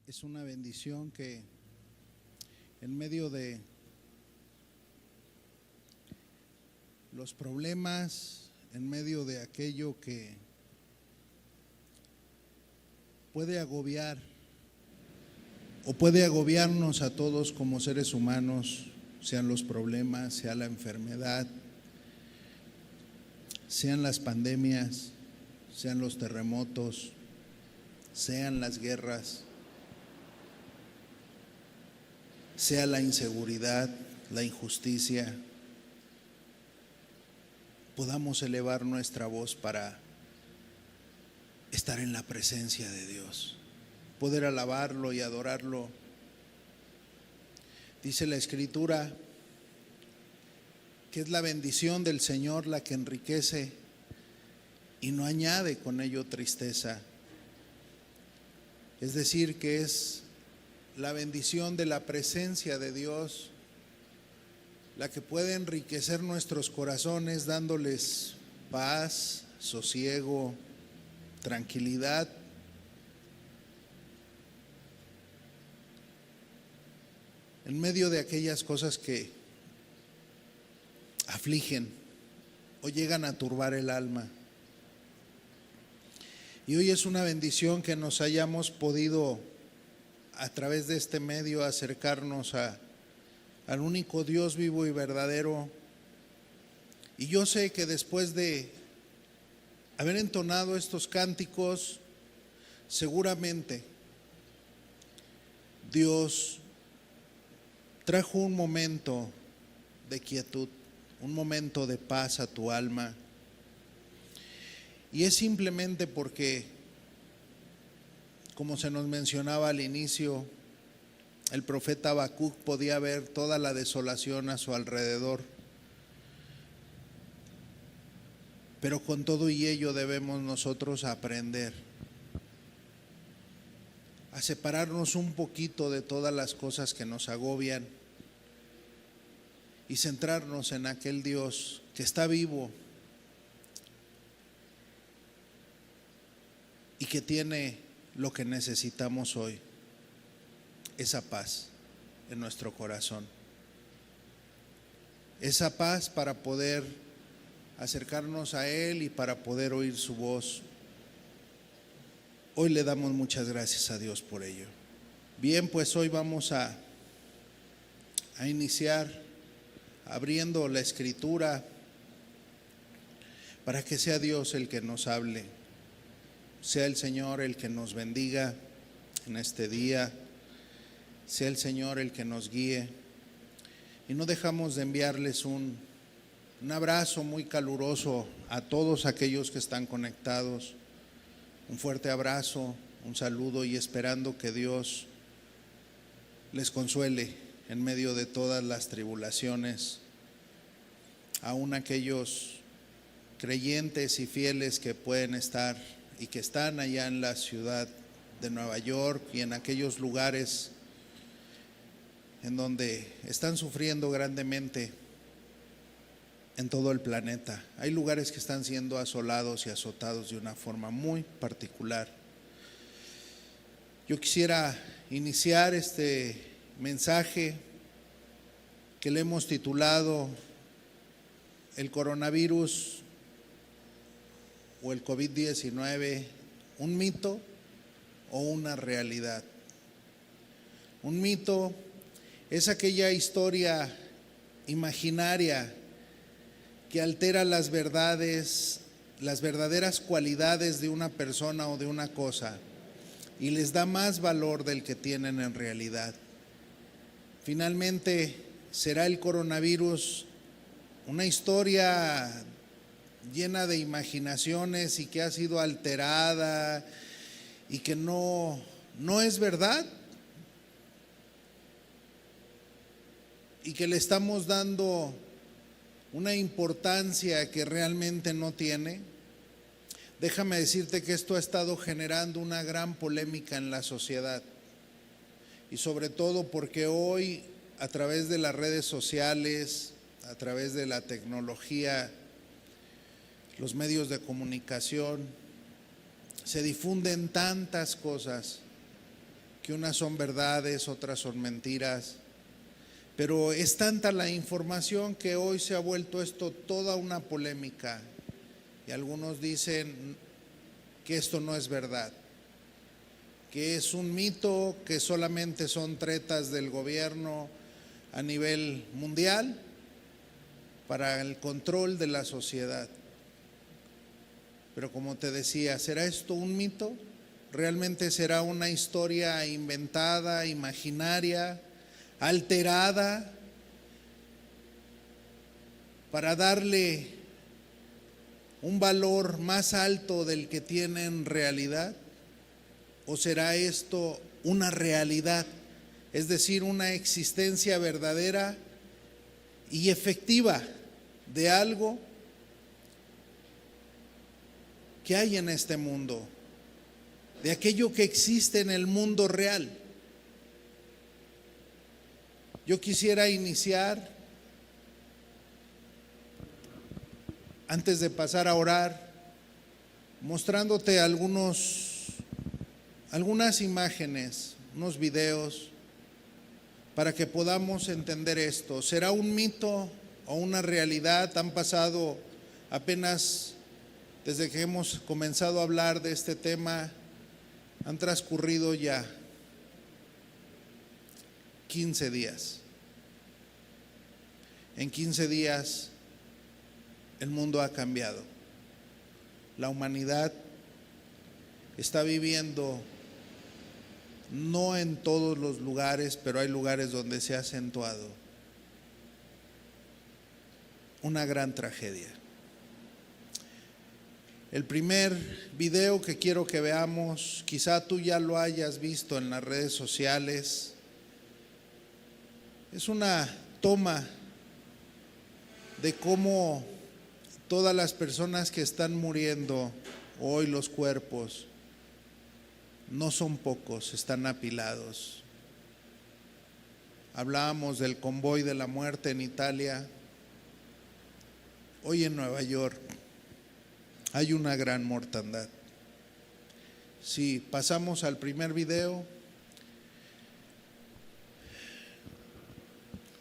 Es una bendición que en medio de los problemas, en medio de aquello que puede agobiar o puede agobiarnos a todos como seres humanos, sean los problemas, sea la enfermedad, sean las pandemias, sean los terremotos, sean las guerras, sea la inseguridad, la injusticia, podamos elevar nuestra voz para estar en la presencia de Dios, poder alabarlo y adorarlo. Dice la Escritura que es la bendición del Señor la que enriquece y no añade con ello tristeza. Es decir, que es la bendición de la presencia de Dios la que puede enriquecer nuestros corazones, dándoles paz, sosiego, tranquilidad. En medio de aquellas cosas que afligen o llegan a turbar el alma. Y hoy es una bendición que nos hayamos podido a través de este medio acercarnos al único Dios vivo y verdadero. Y yo sé que después de haber entonado estos cánticos, seguramente Dios trajo un momento de quietud, un momento de paz a tu alma. Y es simplemente porque, como se nos mencionaba al inicio, el profeta Habacuc podía ver toda la desolación a su alrededor. Pero con todo y ello debemos nosotros aprender a separarnos un poquito de todas las cosas que nos agobian y centrarnos en aquel Dios que está vivo y que tiene lo que necesitamos hoy, esa paz en nuestro corazón, esa paz para poder acercarnos a Él y para poder oír su voz. Hoy le damos muchas gracias a Dios por ello. Bien, pues hoy vamos a iniciar abriendo la Escritura para que sea Dios el que nos hable, sea el Señor el que nos bendiga en este día, sea el Señor el que nos guíe. Y no dejamos de enviarles un abrazo muy caluroso a todos aquellos que están conectados, un fuerte abrazo, un saludo y esperando que Dios les consuele en medio de todas las tribulaciones, aún aquellos creyentes y fieles que pueden estar y que están allá en la ciudad de Nueva York y en aquellos lugares en donde están sufriendo grandemente en todo el planeta. Hay lugares que están siendo asolados y azotados de una forma muy particular. Yo quisiera iniciar este mensaje que le hemos titulado El coronavirus o el COVID-19, ¿un mito o una realidad? Un mito es aquella historia imaginaria que altera las verdades, las verdaderas cualidades de una persona o de una cosa y les da más valor del que tienen en realidad. Finalmente, será el coronavirus una historia llena de imaginaciones y que ha sido alterada y que no es verdad y que le estamos dando una importancia que realmente no tiene. Déjame decirte que esto ha estado generando una gran polémica en la sociedad y sobre todo porque hoy a través de las redes sociales, a través de la tecnología, los medios de comunicación, se difunden tantas cosas que unas son verdades, otras son mentiras, pero es tanta la información que hoy se ha vuelto esto toda una polémica, y algunos dicen que esto no es verdad, que es un mito, que solamente son tretas del gobierno a nivel mundial para el control de la sociedad. Pero como te decía, ¿será esto un mito? ¿Realmente será una historia inventada, imaginaria, alterada, para darle un valor más alto del que tiene en realidad? ¿O será esto una realidad, es decir, una existencia verdadera y efectiva de algo que hay en este mundo, de aquello que existe en el mundo real? Yo quisiera iniciar, antes de pasar a orar, mostrándote algunas imágenes, unos videos, para que podamos entender esto. ¿Será un mito o una realidad? Han pasado apenas, desde que hemos comenzado a hablar de este tema, han transcurrido ya 15 días. En 15 días el mundo ha cambiado. La humanidad está viviendo, no en todos los lugares, pero hay lugares donde se ha acentuado una gran tragedia. El primer video que quiero que veamos, quizá tú ya lo hayas visto en las redes sociales, es una toma de cómo todas las personas que están muriendo hoy, los cuerpos, no son pocos, están apilados. Hablábamos del convoy de la muerte en Italia. Hoy en Nueva York hay una gran mortandad. Si pasamos al primer video,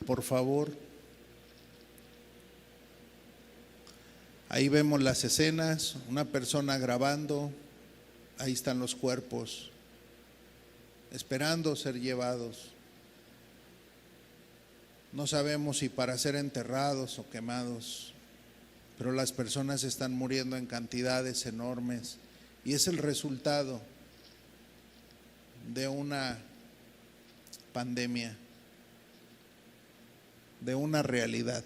por favor. Ahí vemos las escenas, una persona grabando, ahí están los cuerpos, esperando ser llevados. No sabemos si para ser enterrados o quemados, pero las personas están muriendo en cantidades enormes y es el resultado de una pandemia, de una realidad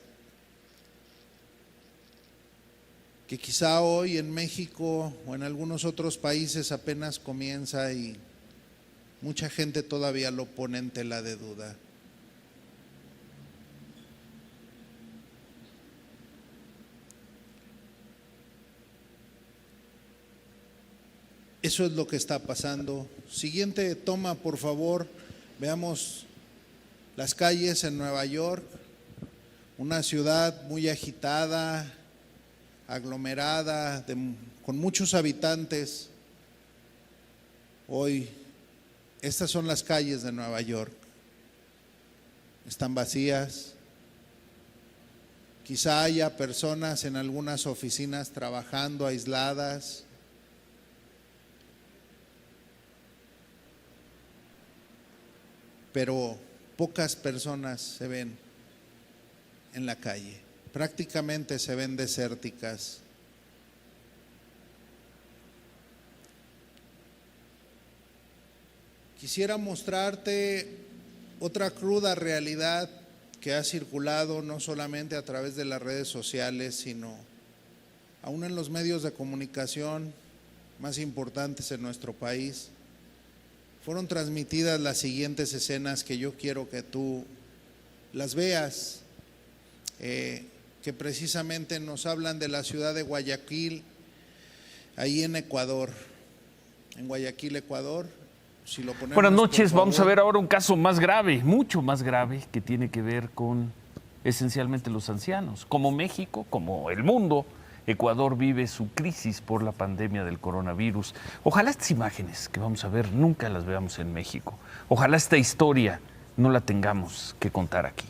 que quizá hoy en México o en algunos otros países apenas comienza y mucha gente todavía lo pone en tela de duda. Eso es lo que está pasando. Siguiente toma, por favor. Veamos las calles en Nueva York, una ciudad muy agitada, aglomerada, con muchos habitantes. Hoy, estas son las calles de Nueva York. Están vacías. Quizá haya personas en algunas oficinas trabajando aisladas. Pero pocas personas se ven en la calle, prácticamente se ven desérticas. Quisiera mostrarte otra cruda realidad que ha circulado no solamente a través de las redes sociales, sino aún en los medios de comunicación más importantes en nuestro país. Fueron transmitidas las siguientes escenas que yo quiero que tú las veas, que precisamente nos hablan de la ciudad de Guayaquil, ahí en Ecuador, en Guayaquil, Ecuador. Si lo ponemos, buenas noches, vamos a ver ahora un caso más grave, mucho más grave, que tiene que ver con esencialmente los ancianos. Como México, como el mundo, Ecuador vive su crisis por la pandemia del coronavirus. Ojalá estas imágenes que vamos a ver nunca las veamos en México. Ojalá esta historia no la tengamos que contar aquí.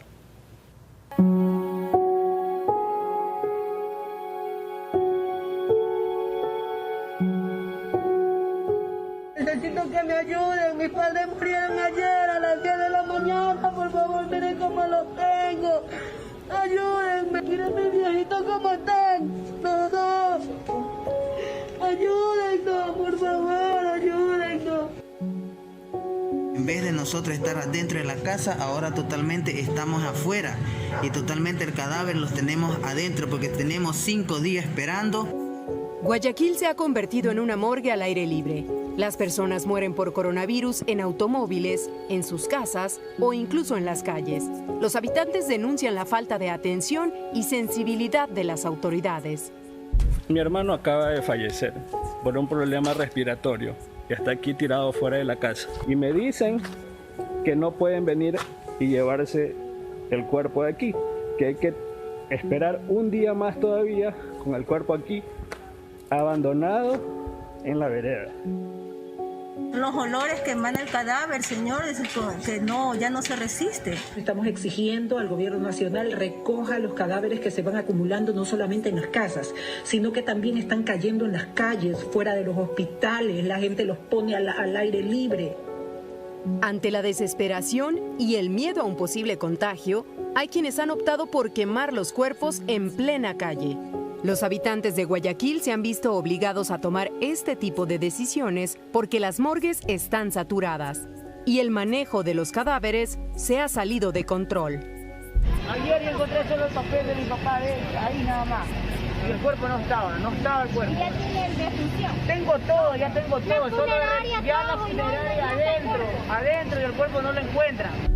Necesito que me ayuden, mis padres murieron ayer a las 10 de la mañana, por favor, miren cómo los tengo. Ayúdenme, miren mis viejitos cómo están, los dos. Ayúdennos, por favor, ayúdennos. En vez de nosotros estar adentro de la casa, ahora totalmente estamos afuera y totalmente el cadáver los tenemos adentro porque tenemos 5 días esperando. Guayaquil se ha convertido en una morgue al aire libre. Las personas mueren por coronavirus en automóviles, en sus casas o incluso en las calles. Los habitantes denuncian la falta de atención y sensibilidad de las autoridades. Mi hermano acaba de fallecer por un problema respiratorio y está aquí tirado fuera de la casa. Y me dicen que no pueden venir y llevarse el cuerpo de aquí, que hay que esperar un día más todavía con el cuerpo aquí abandonado en la vereda. Los olores que emana el cadáver, señor, es que no, ya no se resiste. Estamos exigiendo al gobierno nacional recoja los cadáveres que se van acumulando no solamente en las casas, sino que también están cayendo en las calles, fuera de los hospitales, la gente los pone al aire libre. Ante la desesperación y el miedo a un posible contagio, hay quienes han optado por quemar los cuerpos en plena calle. Los habitantes de Guayaquil se han visto obligados a tomar este tipo de decisiones porque las morgues están saturadas y el manejo de los cadáveres se ha salido de control. Ayer yo encontré solo el papel de mi papá, ahí nada más. Y el cuerpo no estaba el cuerpo. ¿Ya tiene el defunción? Tengo todo, ya tengo todo. La funeraria, ya la todo, funeraria adentro y el cuerpo no lo encuentran.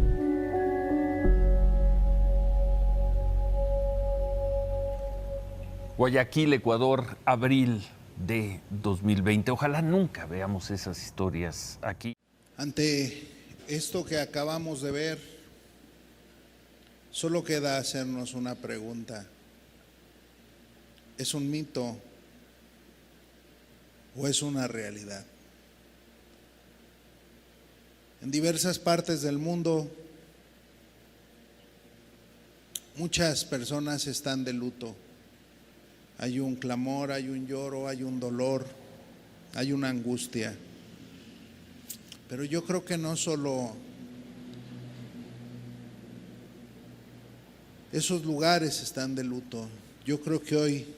Guayaquil, Ecuador, abril de 2020. Ojalá nunca veamos esas historias aquí. Ante esto que acabamos de ver, solo queda hacernos una pregunta. ¿Es un mito o es una realidad? En diversas partes del mundo, muchas personas están de luto. Hay un clamor, hay un lloro, hay un dolor, hay una angustia. Pero yo creo que no solo esos lugares están de luto. Yo creo que hoy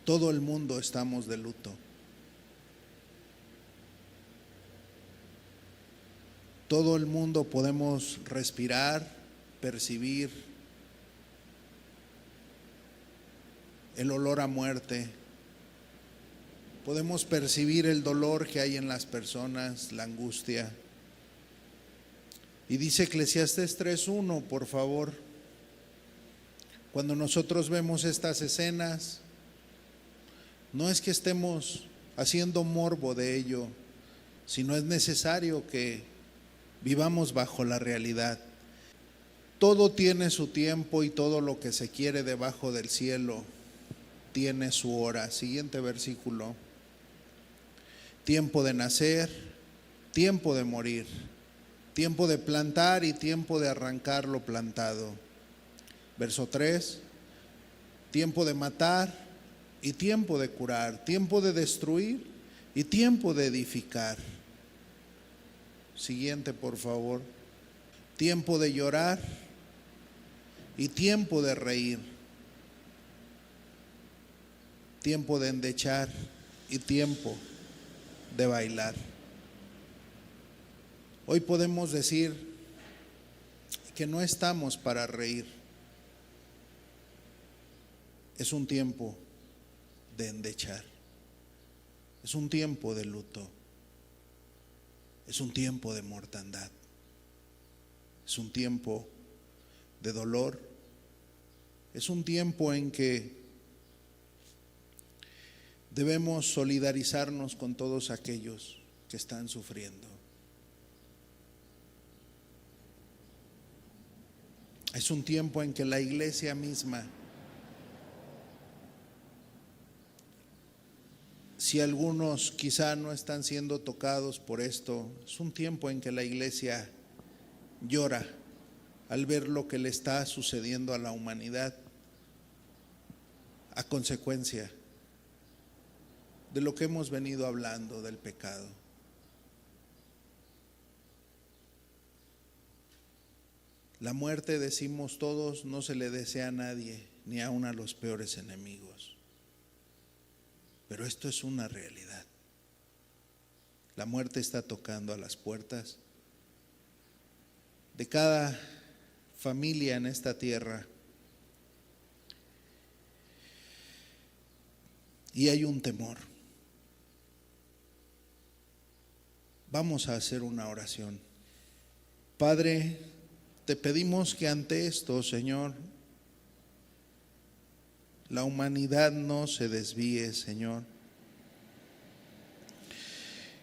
todo el mundo estamos de luto. Todo el mundo podemos respirar, percibir el olor a muerte. Podemos percibir el dolor que hay en las personas, la angustia. Y dice Eclesiastés 3:1, por favor, cuando nosotros vemos estas escenas, no es que estemos haciendo morbo de ello, sino es necesario que vivamos bajo la realidad. Todo tiene su tiempo y todo lo que se quiere debajo del cielo tiene su hora. Siguiente versículo. Tiempo de nacer, tiempo de morir, tiempo de plantar y tiempo de arrancar lo plantado. Verso 3. Tiempo de matar y tiempo de curar, tiempo de destruir y tiempo de edificar. Siguiente, por favor. Tiempo de llorar y tiempo de reír. Tiempo de endechar y tiempo de bailar. Hoy podemos decir que no estamos para reír. Es un tiempo de endechar. Es un tiempo de luto. Es un tiempo de mortandad. Es un tiempo de dolor. Es un tiempo en que debemos solidarizarnos con todos aquellos que están sufriendo. Es un tiempo en que la iglesia misma si algunos quizá no están siendo tocados por esto, es un tiempo en que la iglesia llora al ver lo que le está sucediendo a la humanidad a consecuencia de lo que hemos venido hablando del pecado. La muerte, decimos todos, no se le desea a nadie, ni aun a los peores enemigos. Pero esto es una realidad. La muerte está tocando a las puertas de cada familia en esta tierra. Y hay un temor. Vamos a hacer una oración. Padre, te pedimos que ante esto, Señor, la humanidad no se desvíe, Señor.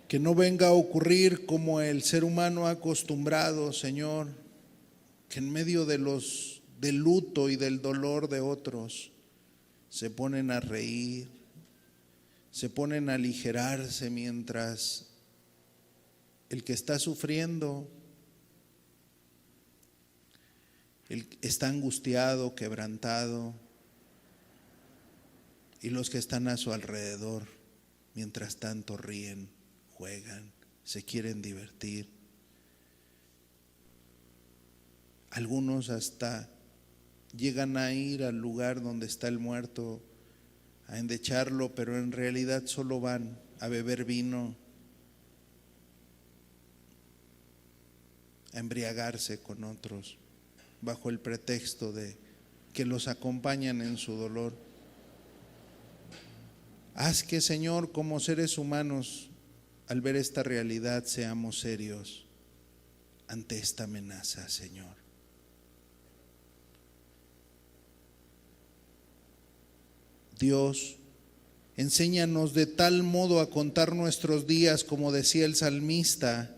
Que no venga a ocurrir como el ser humano ha acostumbrado, Señor, que en medio del luto y del dolor de otros se ponen a reír, se ponen a aligerarse mientras el que está sufriendo está angustiado, quebrantado, y los que están a su alrededor, mientras tanto ríen, juegan, se quieren divertir. Algunos hasta llegan a ir al lugar donde está el muerto, a endecharlo, pero en realidad solo van a beber vino, a embriagarse con otros, bajo el pretexto de que los acompañan en su dolor. Haz que, Señor, como seres humanos, al ver esta realidad, seamos serios ante esta amenaza, Señor. Dios, enséñanos de tal modo a contar nuestros días, como decía el salmista,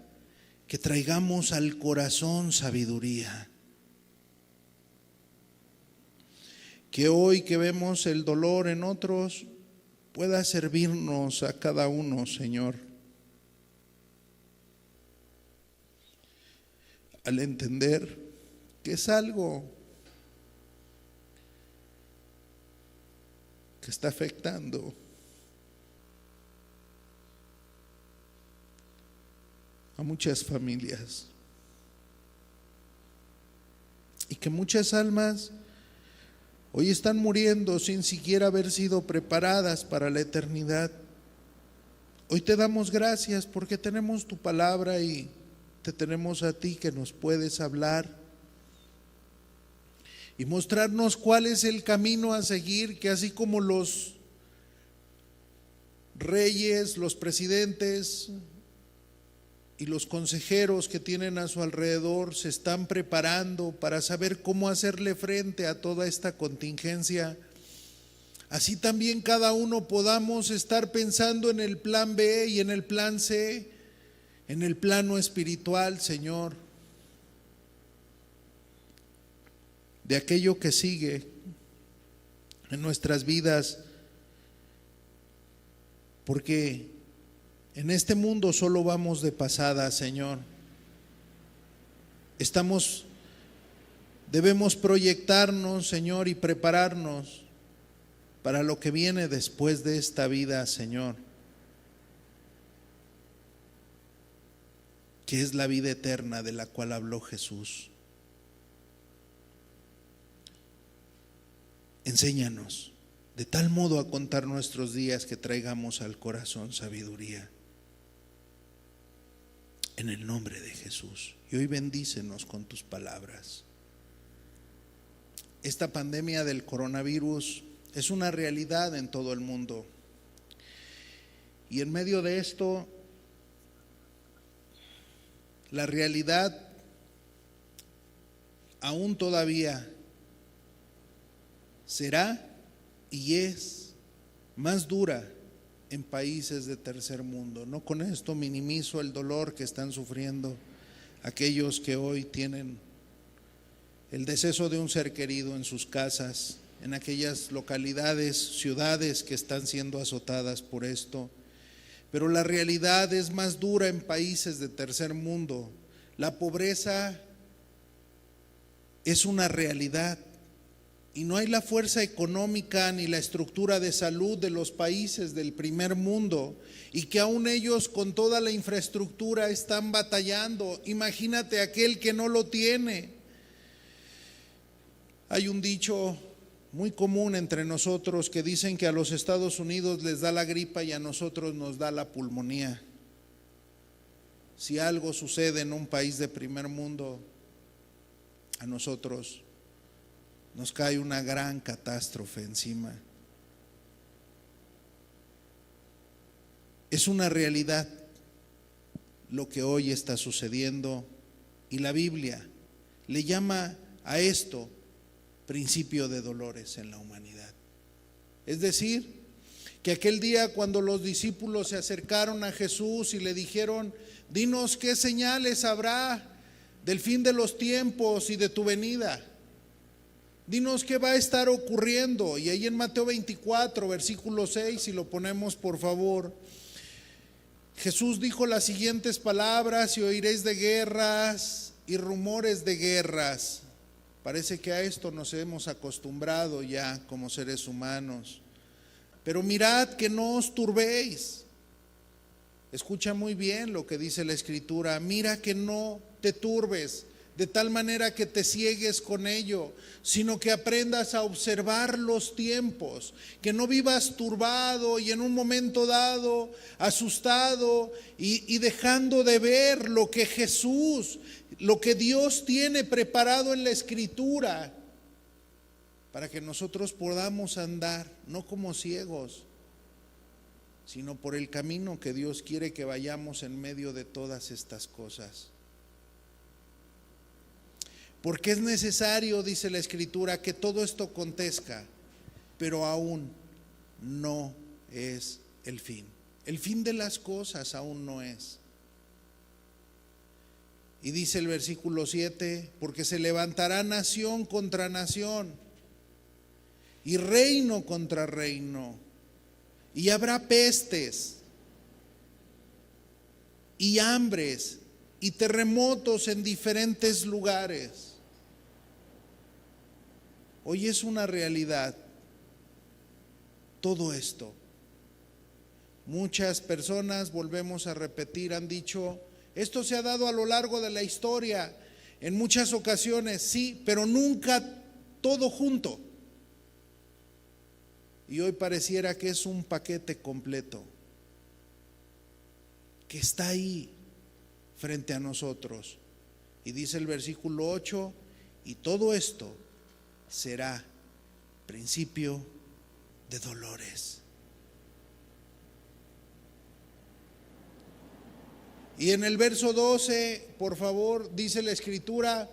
que traigamos al corazón sabiduría. Que hoy que vemos el dolor en otros, pueda servirnos a cada uno, Señor, al entender que es algo que está afectando a muchas familias y que muchas almas hoy están muriendo sin siquiera haber sido preparadas para la eternidad. Hoy te damos gracias porque tenemos tu palabra y te tenemos a ti que nos puedes hablar y mostrarnos cuál es el camino a seguir, que así como los reyes, los presidentes y los consejeros que tienen a su alrededor se están preparando para saber cómo hacerle frente a toda esta contingencia, así también cada uno podamos estar pensando en el plan B y en el plan C, en el plano espiritual, Señor, de aquello que sigue en nuestras vidas, porque en este mundo solo vamos de pasada, Señor. Debemos proyectarnos, Señor, y prepararnos para lo que viene después de esta vida, Señor, que es la vida eterna de la cual habló Jesús. Enséñanos de tal modo a contar nuestros días que traigamos al corazón sabiduría. En el nombre de Jesús. Y hoy bendícenos con tus palabras. Esta pandemia del coronavirus es una realidad en todo el mundo. Y en medio de esto, la realidad aún todavía será y es más dura en países de tercer mundo. No con esto minimizo el dolor que están sufriendo aquellos que hoy tienen el deceso de un ser querido en sus casas, en aquellas localidades, ciudades que están siendo azotadas por esto, pero la realidad es más dura en países de tercer mundo. La pobreza es una realidad y no hay la fuerza económica ni la estructura de salud de los países del primer mundo, y que aún ellos con toda la infraestructura están batallando. Imagínate aquel que no lo tiene. Hay un dicho muy común entre nosotros que dicen que a los Estados Unidos les da la gripa y a nosotros nos da la pulmonía. Si algo sucede en un país de primer mundo, a nosotros nos cae una gran catástrofe encima. Es una realidad lo que hoy está sucediendo, y la Biblia le llama a esto principio de dolores en la humanidad. Es decir, que aquel día cuando los discípulos se acercaron a Jesús y le dijeron: dinos qué señales habrá del fin de los tiempos y de tu venida. Dinos qué va a estar ocurriendo. Y ahí en Mateo 24, versículo 6, si lo ponemos por favor, Jesús dijo las siguientes palabras: y oiréis de guerras y rumores de guerras. Parece que a esto nos hemos acostumbrado ya como seres humanos. Pero mirad que no os turbéis. Escucha muy bien lo que dice la Escritura. Mira que no te turbes de tal manera que te ciegues con ello, sino que aprendas a observar los tiempos, que no vivas turbado y en un momento dado asustado y dejando de ver lo que Jesús, lo que Dios tiene preparado en la Escritura, para que nosotros podamos andar no como ciegos, sino por el camino que Dios quiere que vayamos en medio de todas estas cosas. Porque es necesario, dice la Escritura, que todo esto acontezca, pero aún no es el fin. El fin de las cosas aún no es. Y dice el versículo 7, porque se levantará nación contra nación y reino contra reino, y habrá pestes y hambres y terremotos en diferentes lugares. Hoy es una realidad todo esto. Muchas personas, volvemos a repetir, han dicho: esto se ha dado a lo largo de la historia, en muchas ocasiones, sí, pero nunca todo junto. Y hoy pareciera que es un paquete completo, que está ahí frente a nosotros. Y dice el versículo 8, y todo esto será principio de dolores. Y en el verso 12, por favor, dice la Escritura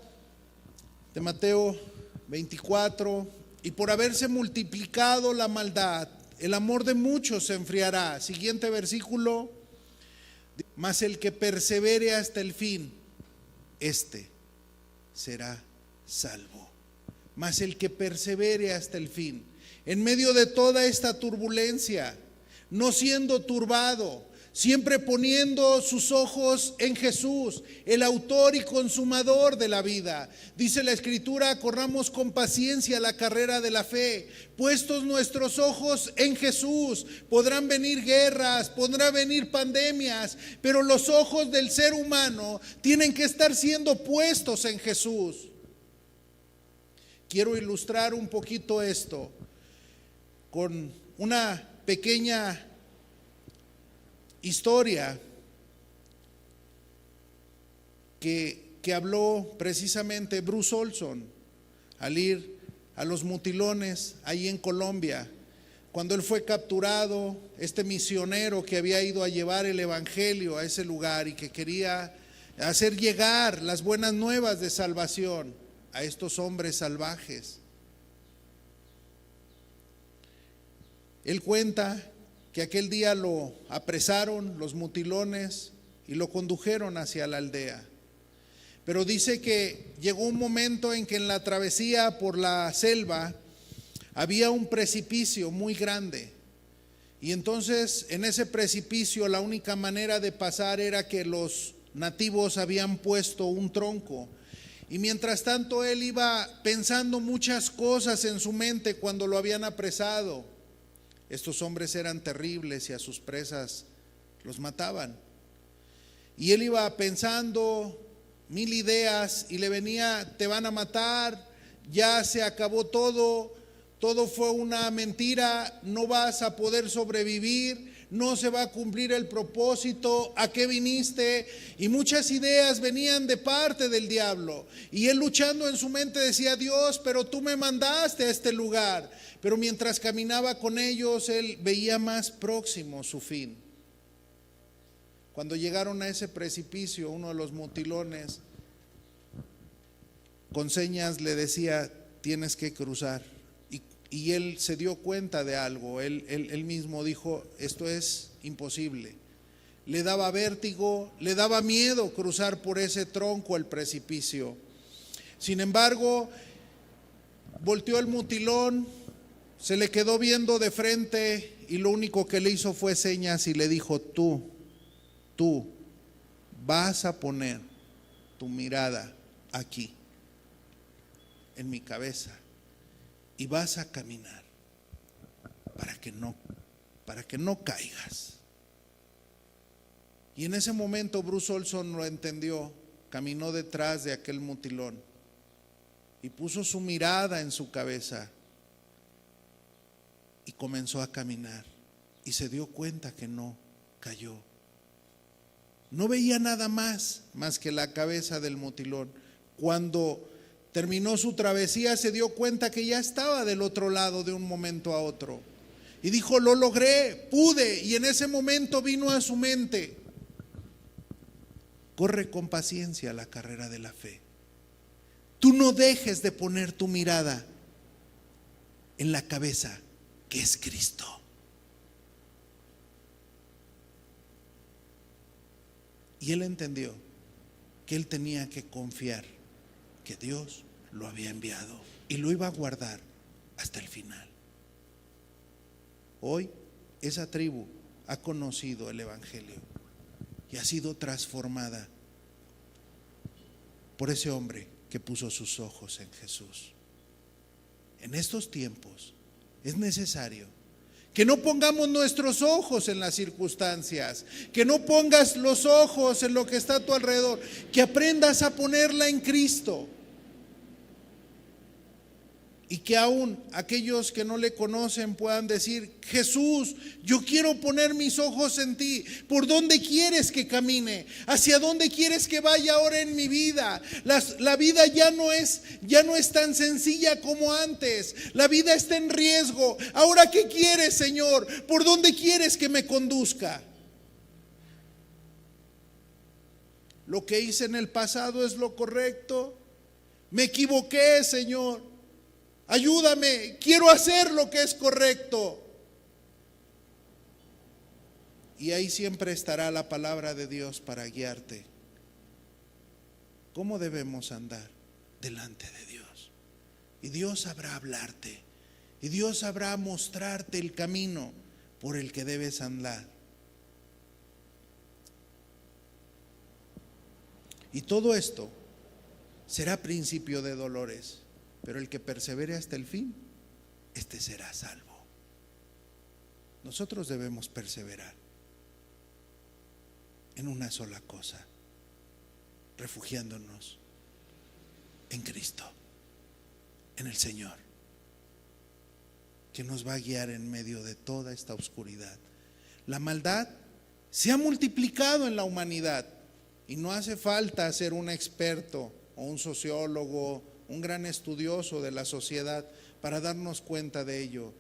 de Mateo 24, y por haberse multiplicado la maldad, el amor de muchos se enfriará. Siguiente versículo, mas el que persevere hasta el fin, este será salvo. Mas el que persevere hasta el fin, en medio de toda esta turbulencia, no siendo turbado, siempre poniendo sus ojos en Jesús, el autor y consumador de la vida. Dice la Escritura: corramos con paciencia la carrera de la fe, puestos nuestros ojos en Jesús. Podrán venir guerras, podrán venir pandemias, pero los ojos del ser humano tienen que estar siendo puestos en Jesús. Quiero ilustrar un poquito esto con una pequeña historia que habló precisamente Bruce Olson al ir a los Mutilones ahí en Colombia, cuando él fue capturado, este misionero que había ido a llevar el evangelio a ese lugar y que quería hacer llegar las buenas nuevas de salvación a estos hombres salvajes. Él cuenta que aquel día lo apresaron los mutilones y lo condujeron hacia la aldea. Pero dice que llegó un momento en que en la travesía por la selva había un precipicio muy grande, Y entonces en ese precipicio la única manera de pasar era que los nativos habían puesto un tronco. Y mientras tanto él iba pensando muchas cosas en su mente cuando lo habían apresado. Estos hombres eran terribles y a sus presas los mataban. Y él iba pensando mil ideas y le venía: te van a matar, ya se acabó todo, todo fue una mentira, no vas a poder sobrevivir, no se va a cumplir el propósito, ¿a qué viniste? Y muchas ideas venían de parte del diablo. Y él, luchando en su mente, decía: Dios, pero tú me mandaste a este lugar. Pero mientras caminaba con ellos, él veía más próximo su fin. Cuando llegaron a ese precipicio, uno de los mutilones con señas le decía: tienes que cruzar. Y él se dio cuenta de algo. Él mismo dijo: esto es imposible. Le daba vértigo, le daba miedo cruzar por ese tronco el precipicio. Sin embargo, volteó el mutilón, se le quedó viendo de frente y lo único que le hizo fue señas y le dijo: tú vas a poner tu mirada aquí, en mi cabeza, y vas a caminar para que no caigas. Y en ese momento Bruce Olson lo entendió, caminó detrás de aquel mutilón y puso su mirada en su cabeza y comenzó a caminar, y se dio cuenta que no cayó. No veía nada más que la cabeza del mutilón. Cuando terminó su travesía, se dio cuenta que ya estaba del otro lado de un momento a otro. Y dijo: lo logré, pude. Y en ese momento vino a su mente: corre con paciencia la carrera de la fe. Tú no dejes de poner tu mirada en la cabeza, que es Cristo. Y él entendió que él tenía que confiar que Dios lo había enviado y lo iba a guardar hasta el final. Hoy esa tribu ha conocido el Evangelio y ha sido transformada por ese hombre que puso sus ojos en Jesús. En estos tiempos es necesario que no pongamos nuestros ojos en las circunstancias, que no pongas los ojos en lo que está a tu alrededor, que aprendas a ponerla en Cristo. Y que aún aquellos que no le conocen puedan decir: Jesús, yo quiero poner mis ojos en ti. ¿Por dónde quieres que camine? ¿Hacia dónde quieres que vaya ahora en mi vida? La vida ya no es tan sencilla como antes. La vida está en riesgo. ¿Ahora qué quieres, Señor? ¿Por dónde quieres que me conduzca? ¿Lo que hice en el pasado es lo correcto? Me equivoqué, Señor. Ayúdame, quiero hacer lo que es correcto. Y ahí siempre estará la palabra de Dios para guiarte. ¿Cómo debemos andar delante de Dios? Y Dios sabrá hablarte. Y Dios sabrá mostrarte el camino por el que debes andar. Y todo esto será principio de dolores. Pero el que persevere hasta el fin, este será salvo. Nosotros debemos perseverar en una sola cosa: refugiándonos en Cristo, en el Señor, que nos va a guiar en medio de toda esta oscuridad. La maldad se ha multiplicado en la humanidad y no hace falta ser un experto o un sociólogo, un gran estudioso de la sociedad para darnos cuenta de ello.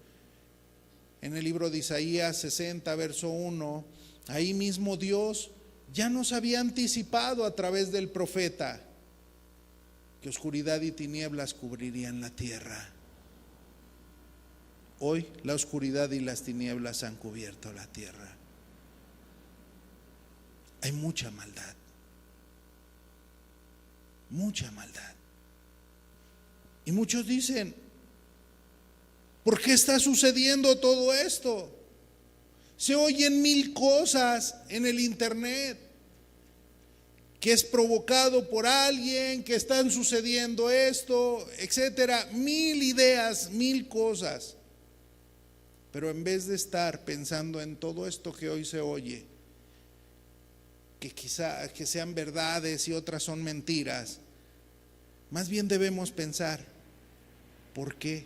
En el libro de Isaías 60, verso 1, ahí mismo Dios ya nos había anticipado a través del profeta que oscuridad y tinieblas cubrirían la tierra. Hoy la oscuridad y las tinieblas han cubierto la tierra. Hay mucha maldad, mucha maldad. Y muchos dicen: ¿por qué está sucediendo todo esto? Se oyen 1000 cosas en el internet, que es provocado por alguien, que están sucediendo esto, etcétera. 1000 ideas, 1000 cosas. Pero en vez de estar pensando en todo esto que hoy se oye, que quizá que sean verdades y otras son mentiras, más bien debemos pensar, ¿por qué?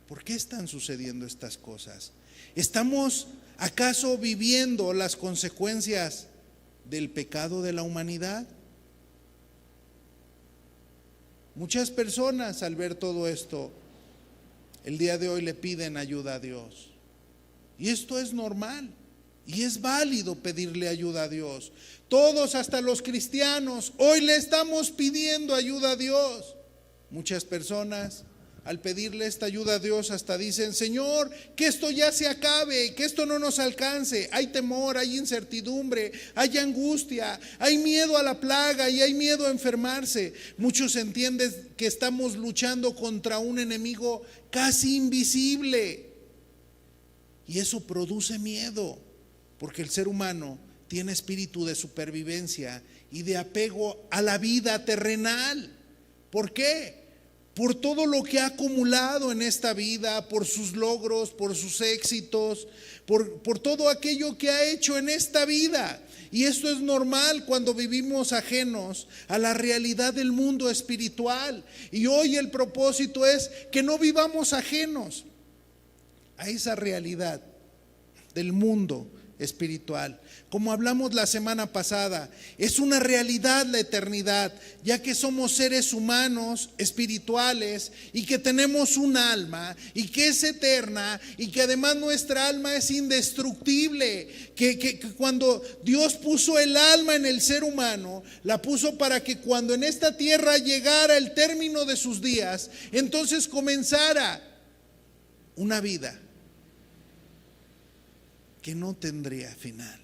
¿Por qué están sucediendo estas cosas? ¿Estamos acaso viviendo las consecuencias del pecado de la humanidad? Muchas personas al ver todo esto, el día de hoy le piden ayuda a Dios. Y esto es normal y es válido pedirle ayuda a Dios. Todos, hasta los cristianos, hoy le estamos pidiendo ayuda a Dios. Muchas personas al pedirle esta ayuda a Dios hasta dicen: Señor, que esto ya se acabe, que esto no nos alcance. Hay temor, hay incertidumbre, hay angustia, hay miedo a la plaga y hay miedo a enfermarse. Muchos entienden que estamos luchando contra un enemigo casi invisible. Y eso produce miedo, porque el ser humano tiene espíritu de supervivencia y de apego a la vida terrenal. ¿Por qué? Por todo lo que ha acumulado en esta vida, por sus logros, por sus éxitos, por todo aquello que ha hecho en esta vida. Y esto es normal cuando vivimos ajenos a la realidad del mundo espiritual. Y hoy el propósito es que no vivamos ajenos a esa realidad del mundo espiritual. Como hablamos la semana pasada, es una realidad la eternidad, ya que somos seres humanos espirituales y que tenemos un alma y que es eterna y que además nuestra alma es indestructible, que cuando Dios puso el alma en el ser humano, la puso para que cuando en esta tierra llegara el término de sus días, entonces comenzara una vida que no tendría final.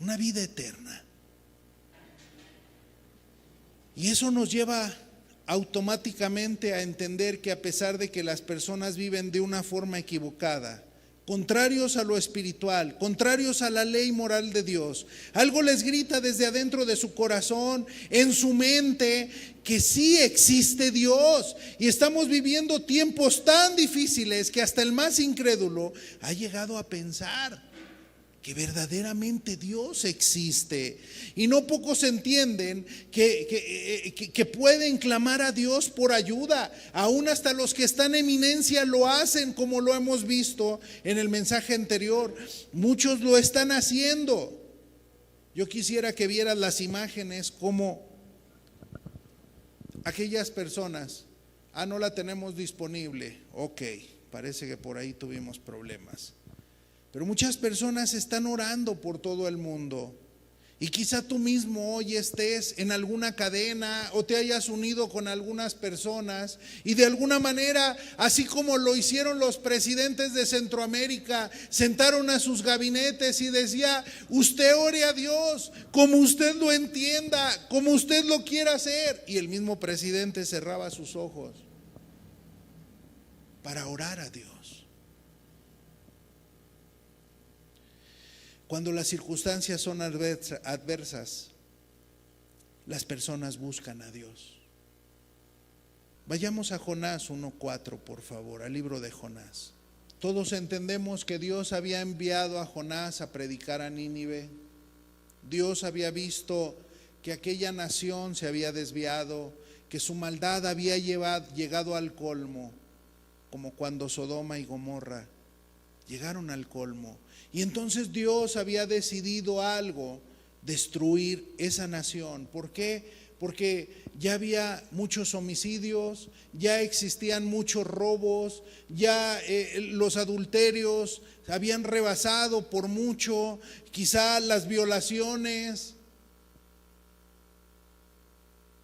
Una vida eterna. Y eso nos lleva automáticamente a entender que a pesar de que las personas viven de una forma equivocada, contrarios a lo espiritual, contrarios a la ley moral de Dios, algo les grita desde adentro de su corazón, en su mente, que sí existe Dios. Y estamos viviendo tiempos tan difíciles que hasta el más incrédulo ha llegado a pensar que verdaderamente Dios existe. Y no pocos entienden que pueden clamar a Dios por ayuda. Aún hasta los que están en eminencia lo hacen, como lo hemos visto en el mensaje anterior. Muchos lo están haciendo. Yo quisiera que vieran las imágenes como aquellas personas, no la tenemos disponible, ok, parece que por ahí tuvimos problemas. Pero muchas personas están orando por todo el mundo. Y quizá tú mismo hoy estés en alguna cadena o te hayas unido con algunas personas y de alguna manera, así como lo hicieron los presidentes de Centroamérica, sentaron a sus gabinetes y decía: usted ore a Dios como usted lo entienda, como usted lo quiera hacer. Y el mismo presidente cerraba sus ojos para orar a Dios. Cuando las circunstancias son adversas, las personas buscan a Dios. Vayamos a Jonás 1:4, por favor, al libro de Jonás. Todos entendemos que Dios había enviado a Jonás a predicar a Nínive. Dios había visto que aquella nación se había desviado, que su maldad había llegado al colmo, como cuando Sodoma y Gomorra llegaron al colmo. Y entonces Dios había decidido algo: destruir esa nación. ¿Por qué? Porque ya había muchos homicidios, ya existían muchos robos, ya los adulterios habían rebasado por mucho, quizá las violaciones.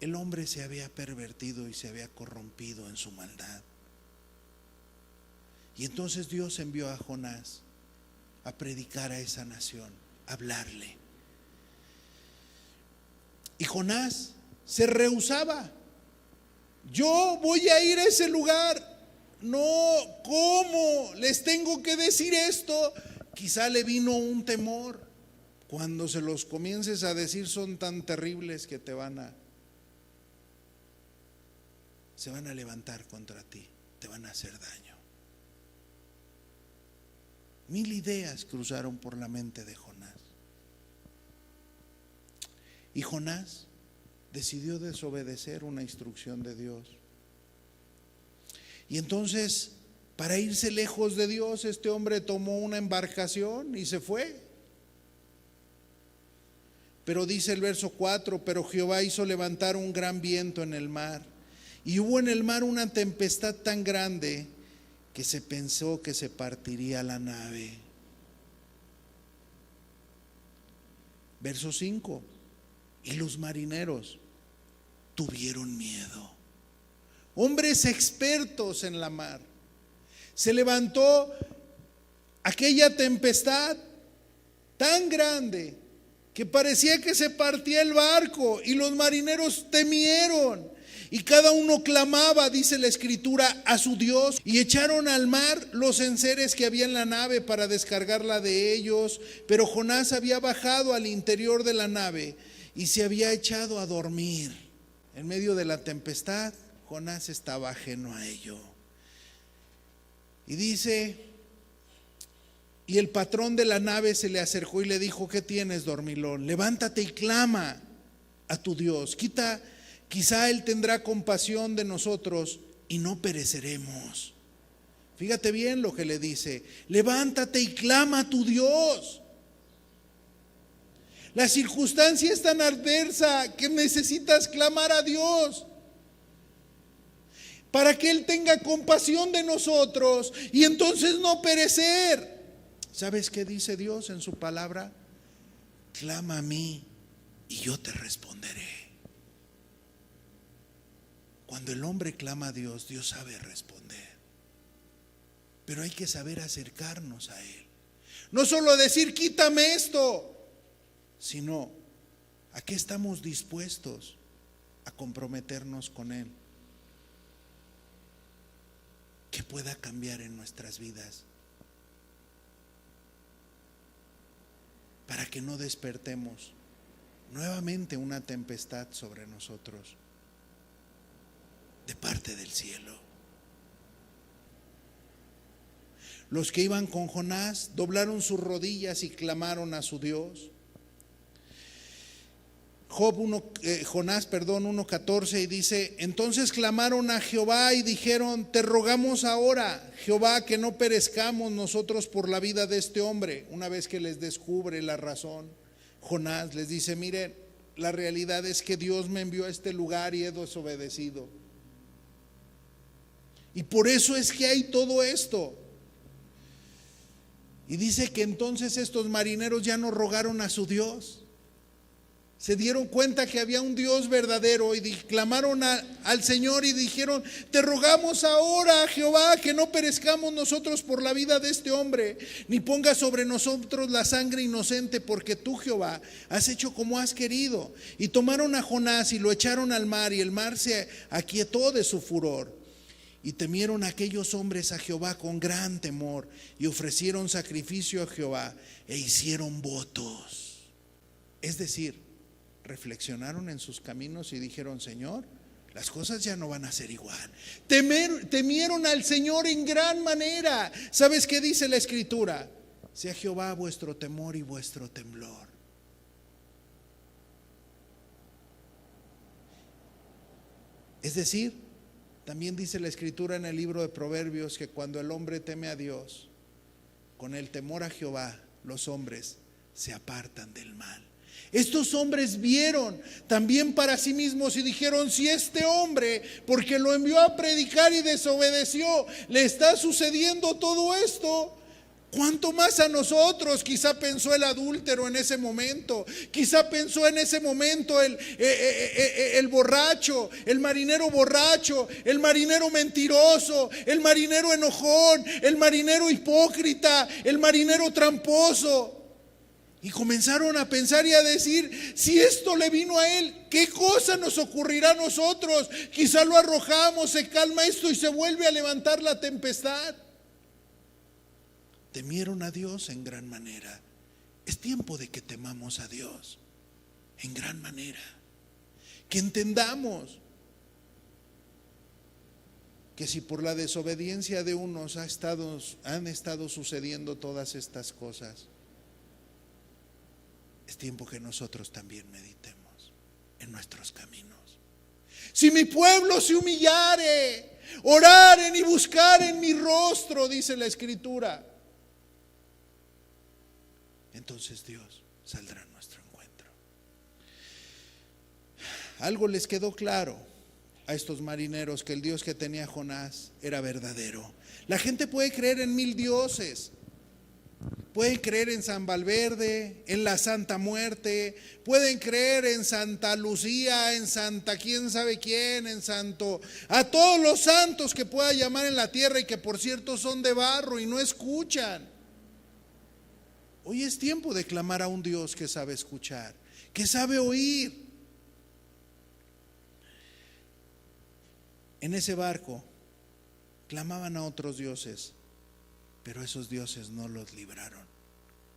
El hombre se había pervertido y se había corrompido en su maldad. Y entonces Dios envió a Jonás a predicar a esa nación, a hablarle. Y Jonás se rehusaba. Yo voy a ir a ese lugar. no, ¿cómo? ¿Les tengo que decir esto? Quizá le vino un temor. Cuando se los comiences a decir son tan terribles que se van a levantar contra ti, te van a hacer daño. 1000 ideas cruzaron por la mente de Jonás. Y Jonás decidió desobedecer una instrucción de Dios. Y entonces, para irse lejos de Dios, este hombre tomó una embarcación y se fue. Pero dice el verso 4, pero Jehová hizo levantar un gran viento en el mar, y hubo en el mar una tempestad tan grande que se pensó que se partiría la nave. Verso 5, y los marineros tuvieron miedo. Hombres expertos en la mar. Se levantó aquella tempestad tan grande que parecía que se partía el barco, y los marineros temieron. Y cada uno clamaba, dice la escritura, a su Dios, y echaron al mar los enseres que había en la nave para descargarla de ellos. Pero Jonás había bajado al interior de la nave y se había echado a dormir. En medio de la tempestad, Jonás estaba ajeno a ello. Y dice, y el patrón de la nave se le acercó y le dijo, ¿qué tienes, dormilón? Levántate y clama a tu Dios. Quizá Él tendrá compasión de nosotros y no pereceremos. Fíjate bien lo que le dice. Levántate y clama a tu Dios. La circunstancia es tan adversa que necesitas clamar a Dios para que Él tenga compasión de nosotros y entonces no perecer. ¿Sabes qué dice Dios en su palabra? Clama a mí y yo te responderé. Cuando el hombre clama a Dios, Dios sabe responder. Pero hay que saber acercarnos a Él. No solo decir, quítame esto, sino a qué estamos dispuestos a comprometernos con Él. Que pueda cambiar en nuestras vidas. Para que no despertemos nuevamente una tempestad sobre nosotros. De parte del cielo. Los que iban con Jonás doblaron sus rodillas y clamaron a su Dios. Jonás 1:14 y dice, entonces clamaron a Jehová y dijeron, te rogamos ahora, Jehová, que no perezcamos nosotros por la vida de este hombre. Una vez que les descubre la razón, Jonás les dice, miren, la realidad es que Dios me envió a este lugar y he desobedecido. Y por eso es que hay todo esto. Y dice que entonces estos marineros ya no rogaron a su Dios. Se dieron cuenta que había un Dios verdadero y clamaron al Señor y dijeron, te rogamos ahora, Jehová, que no perezcamos nosotros por la vida de este hombre, ni ponga sobre nosotros la sangre inocente, porque tú, Jehová, has hecho como has querido. Y tomaron a Jonás y lo echaron al mar, y el mar se aquietó de su furor. Y temieron aquellos hombres a Jehová con gran temor, y ofrecieron sacrificio a Jehová e hicieron votos. Es decir, reflexionaron en sus caminos y dijeron, Señor, las cosas ya no van a ser igual. Temieron al Señor en gran manera. ¿Sabes qué dice la Escritura? Sea Jehová vuestro temor y vuestro temblor. Es decir, también dice la Escritura en el libro de Proverbios que cuando el hombre teme a Dios, con el temor a Jehová, los hombres se apartan del mal. Estos hombres vieron también para sí mismos y dijeron, si este hombre, porque lo envió a predicar y desobedeció, le está sucediendo todo esto, ¿cuánto más a nosotros? Quizá pensó el adúltero en ese momento, quizá pensó en ese momento el borracho, el marinero borracho, el marinero mentiroso, el marinero enojón, el marinero hipócrita, el marinero tramposo. Y comenzaron a pensar y a decir, si esto le vino a él, ¿qué cosa nos ocurrirá a nosotros? Quizá lo arrojamos, se calma esto y se vuelve a levantar la tempestad. Temieron a Dios en gran manera. Es tiempo de que temamos a Dios en gran manera. Que entendamos que si por la desobediencia de unos han estado sucediendo todas estas cosas, es tiempo que nosotros también meditemos en nuestros caminos. Si mi pueblo se humillare, oraren y buscaren mi rostro, dice la Escritura, entonces Dios saldrá a nuestro encuentro. Algo les quedó claro a estos marineros, que el Dios que tenía Jonás era verdadero. La gente puede creer en 1000 dioses. Pueden creer en San Valverde, en la Santa Muerte, pueden creer en Santa Lucía, en Santa quién sabe quién, en Santo, a todos los santos que pueda llamar en la tierra y que por cierto son de barro y no escuchan. Hoy es tiempo de clamar a un Dios que sabe escuchar, que sabe oír. En ese barco clamaban a otros dioses, pero esos dioses no los libraron.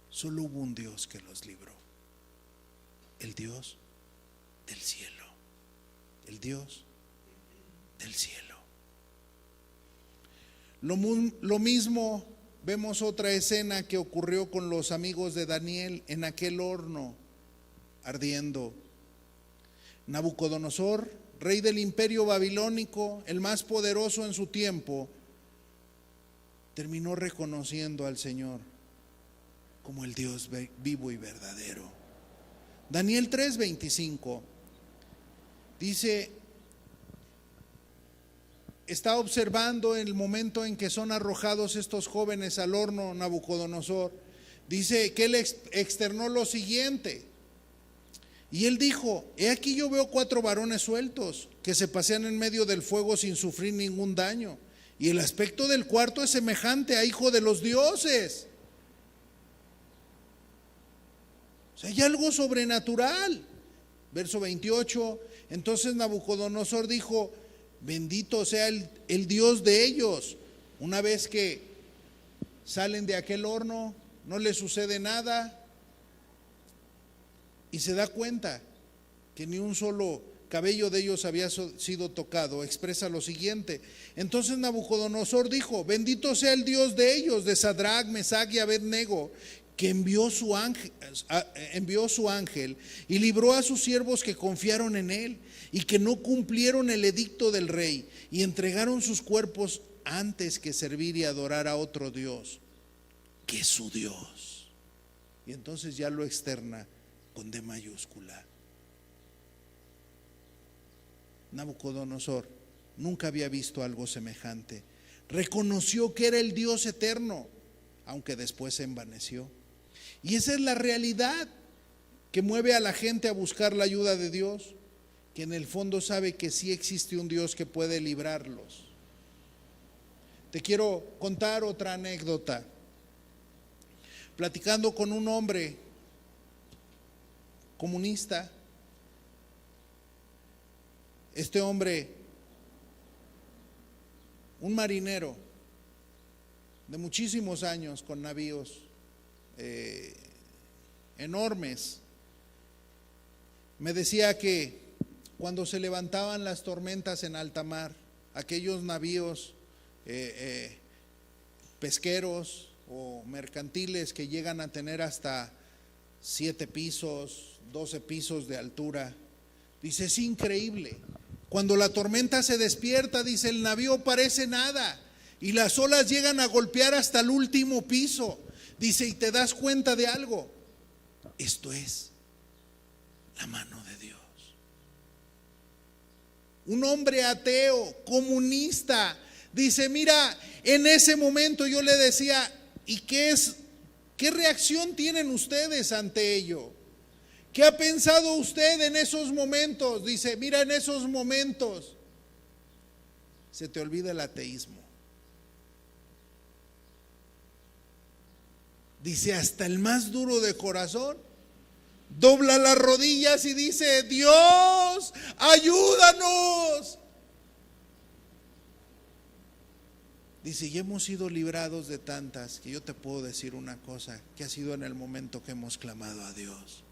Solo hubo un Dios que los libró, el Dios del cielo, el Dios del cielo. Lo mismo vemos otra escena que ocurrió con los amigos de Daniel en aquel horno ardiendo. Nabucodonosor, rey del imperio babilónico, el más poderoso en su tiempo, terminó reconociendo al Señor como el Dios vivo y verdadero. Daniel 3:25 dice, está observando el momento en que son arrojados estos jóvenes al horno Nabucodonosor. Dice que él externó lo siguiente. Y él dijo, he aquí yo veo 4 varones sueltos que se pasean en medio del fuego sin sufrir ningún daño. Y el aspecto del cuarto es semejante a hijo de los dioses. O sea, hay algo sobrenatural. Verso 28, entonces Nabucodonosor dijo, bendito sea el Dios de ellos. Una vez que salen de aquel horno, no les sucede nada. Y se da cuenta que ni un solo cabello de ellos había sido tocado. Expresa lo siguiente. Entonces Nabucodonosor dijo, bendito sea el Dios de ellos, de Sadrach, Mesach y Abednego, que envió su ángel y libró a sus siervos que confiaron en él y que no cumplieron el edicto del rey y entregaron sus cuerpos antes que servir y adorar a otro Dios, que es su Dios. Y entonces ya lo externa con D mayúscula. Nabucodonosor nunca había visto algo semejante. Reconoció que era el Dios eterno, aunque después se envaneció. Y esa es la realidad que mueve a la gente a buscar la ayuda de Dios, que en el fondo sabe que sí existe un Dios que puede librarlos. Te quiero contar otra anécdota. Platicando con un hombre comunista, este hombre, un marinero de muchísimos años con navíos enormes, me decía que cuando se levantaban las tormentas en alta mar, aquellos navíos pesqueros o mercantiles que llegan a tener hasta 7 pisos, 12 pisos de altura, dice, es increíble. Cuando la tormenta se despierta, dice, el navío parece nada y las olas llegan a golpear hasta el último piso. Dice, y te das cuenta de algo, esto es la mano de Dios. Un hombre ateo, comunista, dice, mira, en ese momento yo le decía, ¿y qué reacción tienen ustedes ante ello? ¿Qué ha pensado usted en esos momentos? Dice, mira, en esos momentos se te olvida el ateísmo. Dice, hasta el más duro de corazón dobla las rodillas y dice, Dios, ayúdanos. Dice, y hemos sido librados de tantas, que yo te puedo decir una cosa, que ha sido en el momento que hemos clamado a Dios,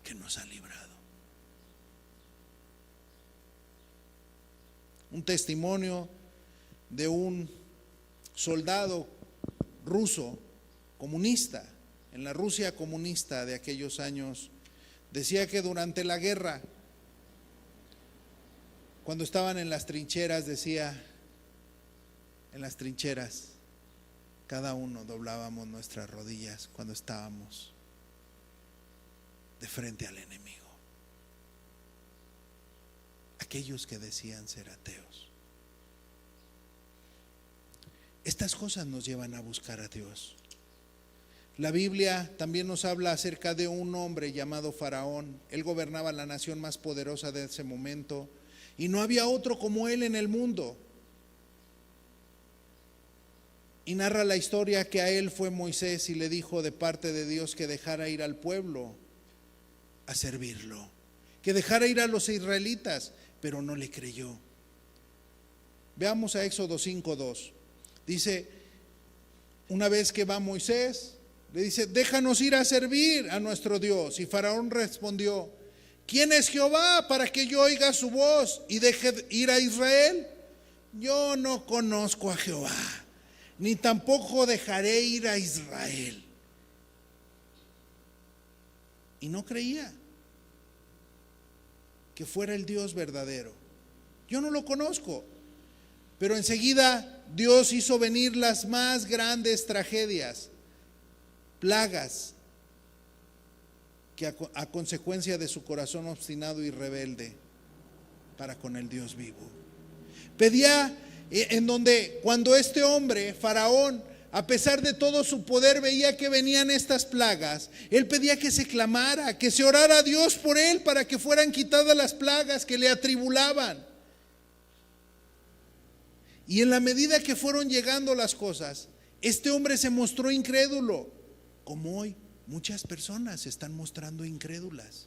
que nos ha librado. Un testimonio de un soldado ruso comunista, en la Rusia comunista de aquellos años, decía que durante la guerra, cuando estaban en las trincheras, decía, en las trincheras, cada uno doblábamos nuestras rodillas cuando estábamos de frente al enemigo. Aquellos que decían ser ateos. Estas cosas nos llevan a buscar a Dios. La Biblia también nos habla acerca de un hombre llamado Faraón. Él gobernaba la nación más poderosa de ese momento y no había otro como él en el mundo. Y narra la historia que a él fue Moisés y le dijo de parte de Dios que dejara ir al pueblo a servirlo, que dejara ir a los israelitas, pero no le creyó. Veamos a Éxodo 5:2. Dice, una vez que va Moisés, le dice, déjanos ir a servir a nuestro Dios. Y Faraón respondió, ¿quién es Jehová para que yo oiga su voz y deje ir a Israel? Yo no conozco a Jehová, ni tampoco dejaré ir a Israel. Y no creía que fuera el Dios verdadero. Yo no lo conozco. Pero enseguida Dios hizo venir las más grandes tragedias, plagas, que a consecuencia de su corazón obstinado y rebelde para con el Dios vivo. Pedía en donde cuando este hombre, Faraón, a pesar de todo su poder, veía que venían estas plagas, él pedía que se clamara, que se orara a Dios por él para que fueran quitadas las plagas que le atribulaban. Y en la medida que fueron llegando las cosas, este hombre se mostró incrédulo, como hoy muchas personas se están mostrando incrédulas.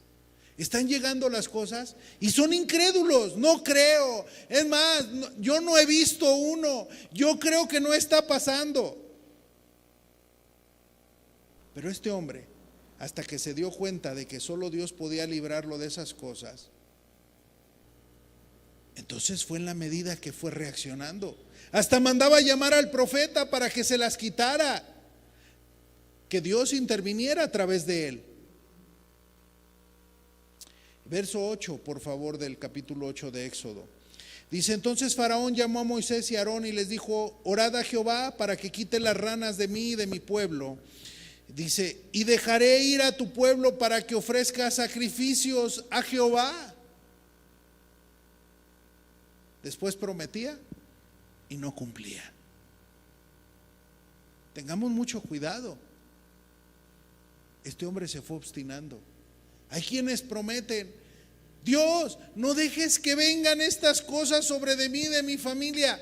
Están llegando las cosas y son incrédulos, no creo. Es más, yo no he visto uno, yo creo que no está pasando. Pero este hombre, hasta que se dio cuenta de que solo Dios podía librarlo de esas cosas, entonces fue en la medida que fue reaccionando. Hasta mandaba llamar al profeta para que se las quitara, que Dios interviniera a través de él. Verso 8, por favor, del capítulo 8 de Éxodo. Dice, entonces Faraón llamó a Moisés y a Aarón y les dijo, orad a Jehová para que quite las ranas de mí y de mi pueblo. Dice, y dejaré ir a tu pueblo para que ofrezca sacrificios a Jehová. Después prometía y no cumplía. Tengamos mucho cuidado. Este hombre se fue obstinando. Hay quienes prometen, Dios, no dejes que vengan estas cosas sobre de mí, de mi familia,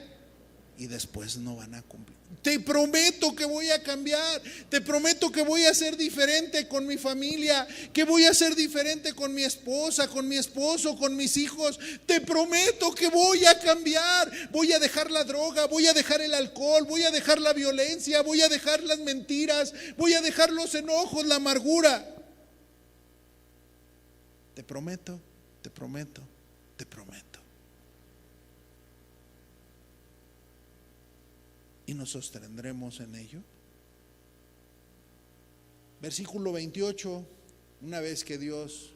y después no van a cumplir. Te prometo que voy a cambiar, te prometo que voy a ser diferente con mi familia, que voy a ser diferente con mi esposa, con mi esposo, con mis hijos. Te prometo que voy a cambiar, voy a dejar la droga, voy a dejar el alcohol, voy a dejar la violencia, voy a dejar las mentiras, voy a dejar los enojos, la amargura. Te prometo, te prometo, te prometo. ¿Y nos sostendremos en ello? Versículo 28, una vez que Dios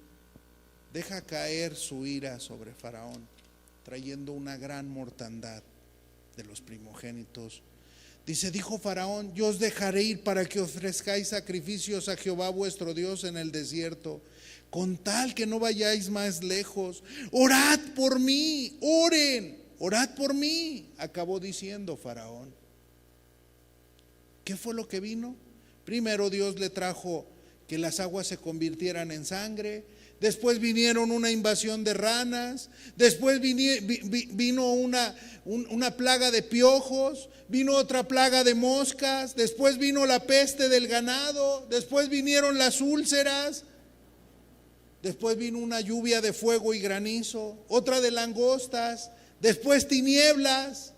deja caer su ira sobre Faraón, trayendo una gran mortandad de los primogénitos, dice, dijo Faraón, yo os dejaré ir para que ofrezcáis sacrificios a Jehová vuestro Dios en el desierto, con tal que no vayáis más lejos. Orad por mí, oren, orad por mí, acabó diciendo Faraón. ¿Qué fue lo que vino? Primero Dios le trajo que las aguas se convirtieran en sangre. Después vinieron una invasión de ranas, después vino una plaga de piojos, vino otra plaga de moscas, después vino la peste del ganado, después vinieron las úlceras, después vino una lluvia de fuego y granizo, otra de langostas, después tinieblas,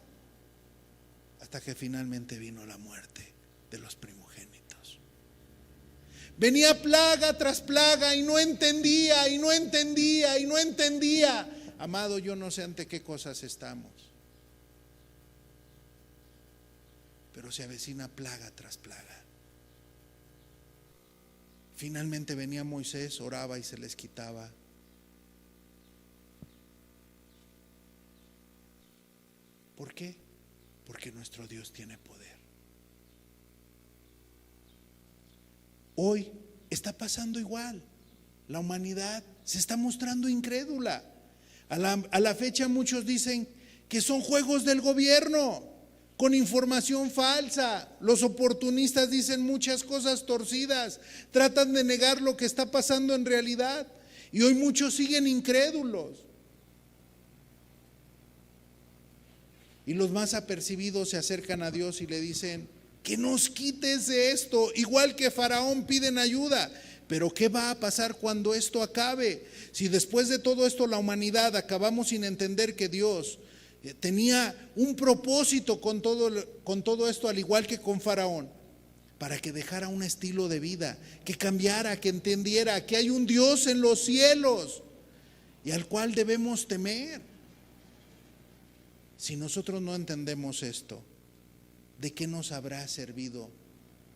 hasta que finalmente vino la muerte de los primogénitos. Venía plaga tras plaga y no entendía, y no entendía, y no entendía. Amado, yo no sé ante qué cosas estamos, pero se avecina plaga tras plaga. Finalmente venía Moisés, oraba y se les quitaba. ¿Por qué? Porque nuestro Dios tiene poder. Hoy está pasando igual. La humanidad se está mostrando incrédula. A la fecha muchos dicen que son juegos del gobierno, con información falsa. Los oportunistas dicen muchas cosas torcidas, tratan de negar lo que está pasando en realidad. Y hoy muchos siguen incrédulos. Y los más apercibidos se acercan a Dios y le dicen: que nos quites de esto, igual que Faraón piden ayuda. Pero ¿qué va a pasar cuando esto acabe? Si después de todo esto la humanidad acabamos sin entender que Dios tenía un propósito con todo esto, al igual que con Faraón, para que dejara un estilo de vida, que cambiara, que entendiera que hay un Dios en los cielos y al cual debemos temer. Si nosotros no entendemos esto, ¿de qué nos habrá servido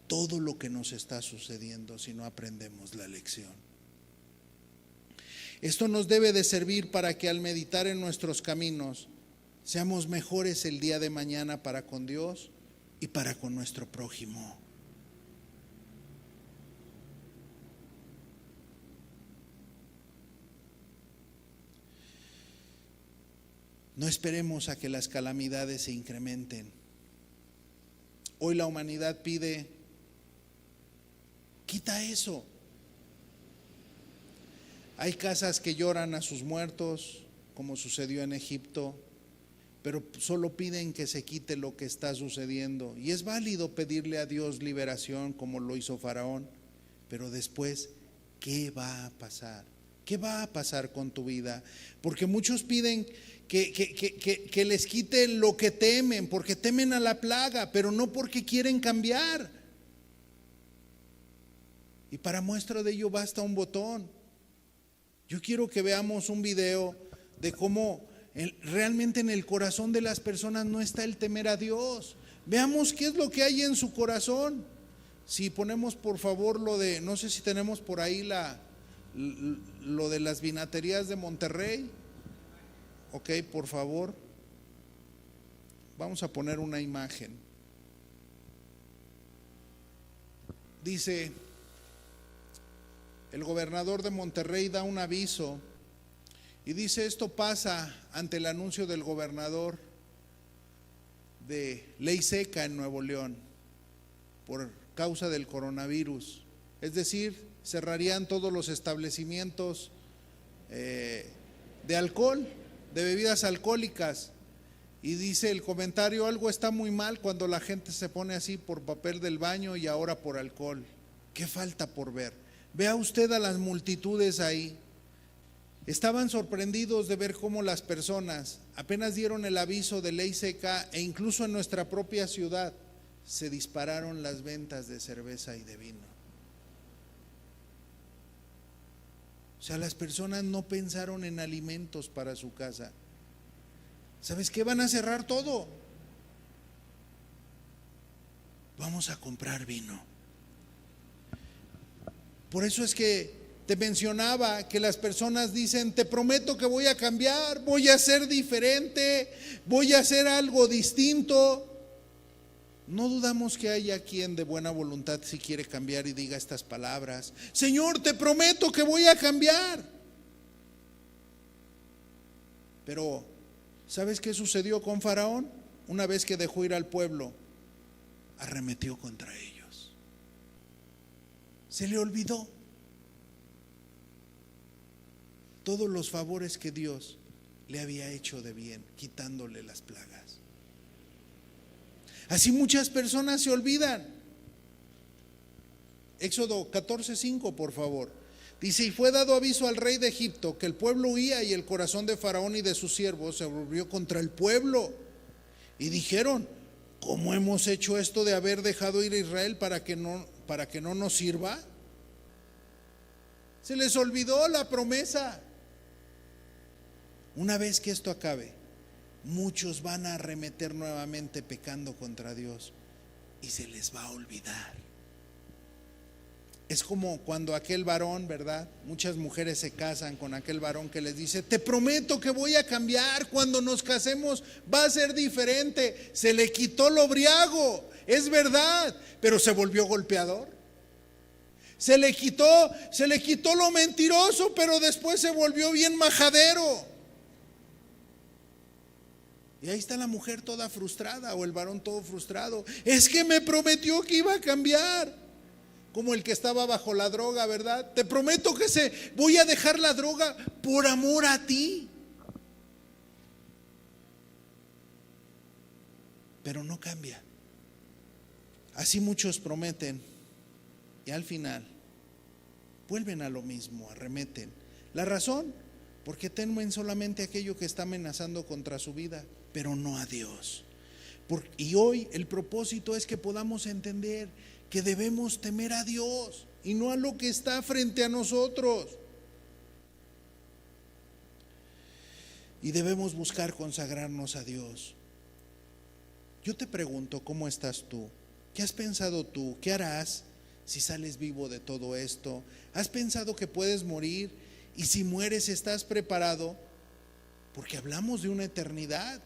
todo lo que nos está sucediendo si no aprendemos la lección? Esto nos debe de servir para que al meditar en nuestros caminos seamos mejores el día de mañana para con Dios y para con nuestro prójimo. No esperemos a que las calamidades se incrementen. Hoy la humanidad pide: quita eso. Hay casas que lloran a sus muertos, como sucedió en Egipto, pero solo piden que se quite lo que está sucediendo. Y es válido pedirle a Dios liberación, como lo hizo Faraón, pero después, ¿qué va a pasar? ¿Qué va a pasar con tu vida? Porque muchos piden que les quiten lo que temen, porque temen a la plaga, pero no porque quieren cambiar. Y para muestra de ello basta un botón. Yo quiero que veamos un video de cómo realmente en el corazón de las personas no está el temer a Dios. Veamos qué es lo que hay en su corazón. Si ponemos por favor lo de, no sé si tenemos por ahí lo de las vinaterías de Monterrey. Ok, por favor. Vamos a poner una imagen. Dice: el gobernador de Monterrey da un aviso y dice: esto pasa ante el anuncio del gobernador de ley seca en Nuevo León por causa del coronavirus. Es decir, cerrarían todos los establecimientos de alcohol, de bebidas alcohólicas. Y dice el comentario: algo está muy mal cuando la gente se pone así por papel del baño y ahora por alcohol. ¿Qué falta por ver? Vea usted a las multitudes ahí. Estaban sorprendidos de ver cómo las personas apenas dieron el aviso de ley seca, e incluso en nuestra propia ciudad se dispararon las ventas de cerveza y de vino. O sea, las personas no pensaron en alimentos para su casa. ¿Sabes qué? Van a cerrar todo. Vamos a comprar vino. Por eso es que te mencionaba que las personas dicen: te prometo que voy a cambiar, voy a ser diferente, voy a hacer algo distinto. No dudamos que haya quien de buena voluntad si quiere cambiar y diga estas palabras: Señor, te prometo que voy a cambiar. Pero ¿sabes qué sucedió con Faraón? Una vez que dejó ir al pueblo, arremetió contra ellos. Se le olvidó todos los favores que Dios le había hecho de bien, quitándole las plagas. Así muchas personas se olvidan. Éxodo 14:5, por favor. Dice: y fue dado aviso al rey de Egipto que el pueblo huía, y el corazón de Faraón y de sus siervos se volvió contra el pueblo. Y dijeron: ¿cómo hemos hecho esto de haber dejado ir a Israel para que no nos sirva? Se les olvidó la promesa. Una vez que esto acabe, muchos van a arremeter nuevamente pecando contra Dios y se les va a olvidar. Es como cuando aquel varón, ¿verdad? Muchas mujeres se casan con aquel varón que les dice: te prometo que voy a cambiar, cuando nos casemos va a ser diferente. Se le quitó lo briago, es verdad, pero se volvió golpeador. Se le quitó lo mentiroso, pero después se volvió bien majadero. Y ahí está la mujer toda frustrada, o el varón todo frustrado. Es que me prometió que iba a cambiar. Como el que estaba bajo la droga, ¿verdad? Te prometo que voy a dejar la droga por amor a ti. Pero no cambia. Así muchos prometen y al final vuelven a lo mismo, arremeten. La razón: porque temen solamente aquello que está amenazando contra su vida, pero no a Dios. Y hoy el propósito es que podamos entender que debemos temer a Dios y no a lo que está frente a nosotros. Y debemos buscar consagrarnos a Dios. Yo te pregunto, ¿cómo estás tú? ¿Qué has pensado tú? ¿Qué harás si sales vivo de todo esto? ¿Has pensado que puedes morir? Y si mueres, ¿estás preparado? Porque hablamos de una eternidad.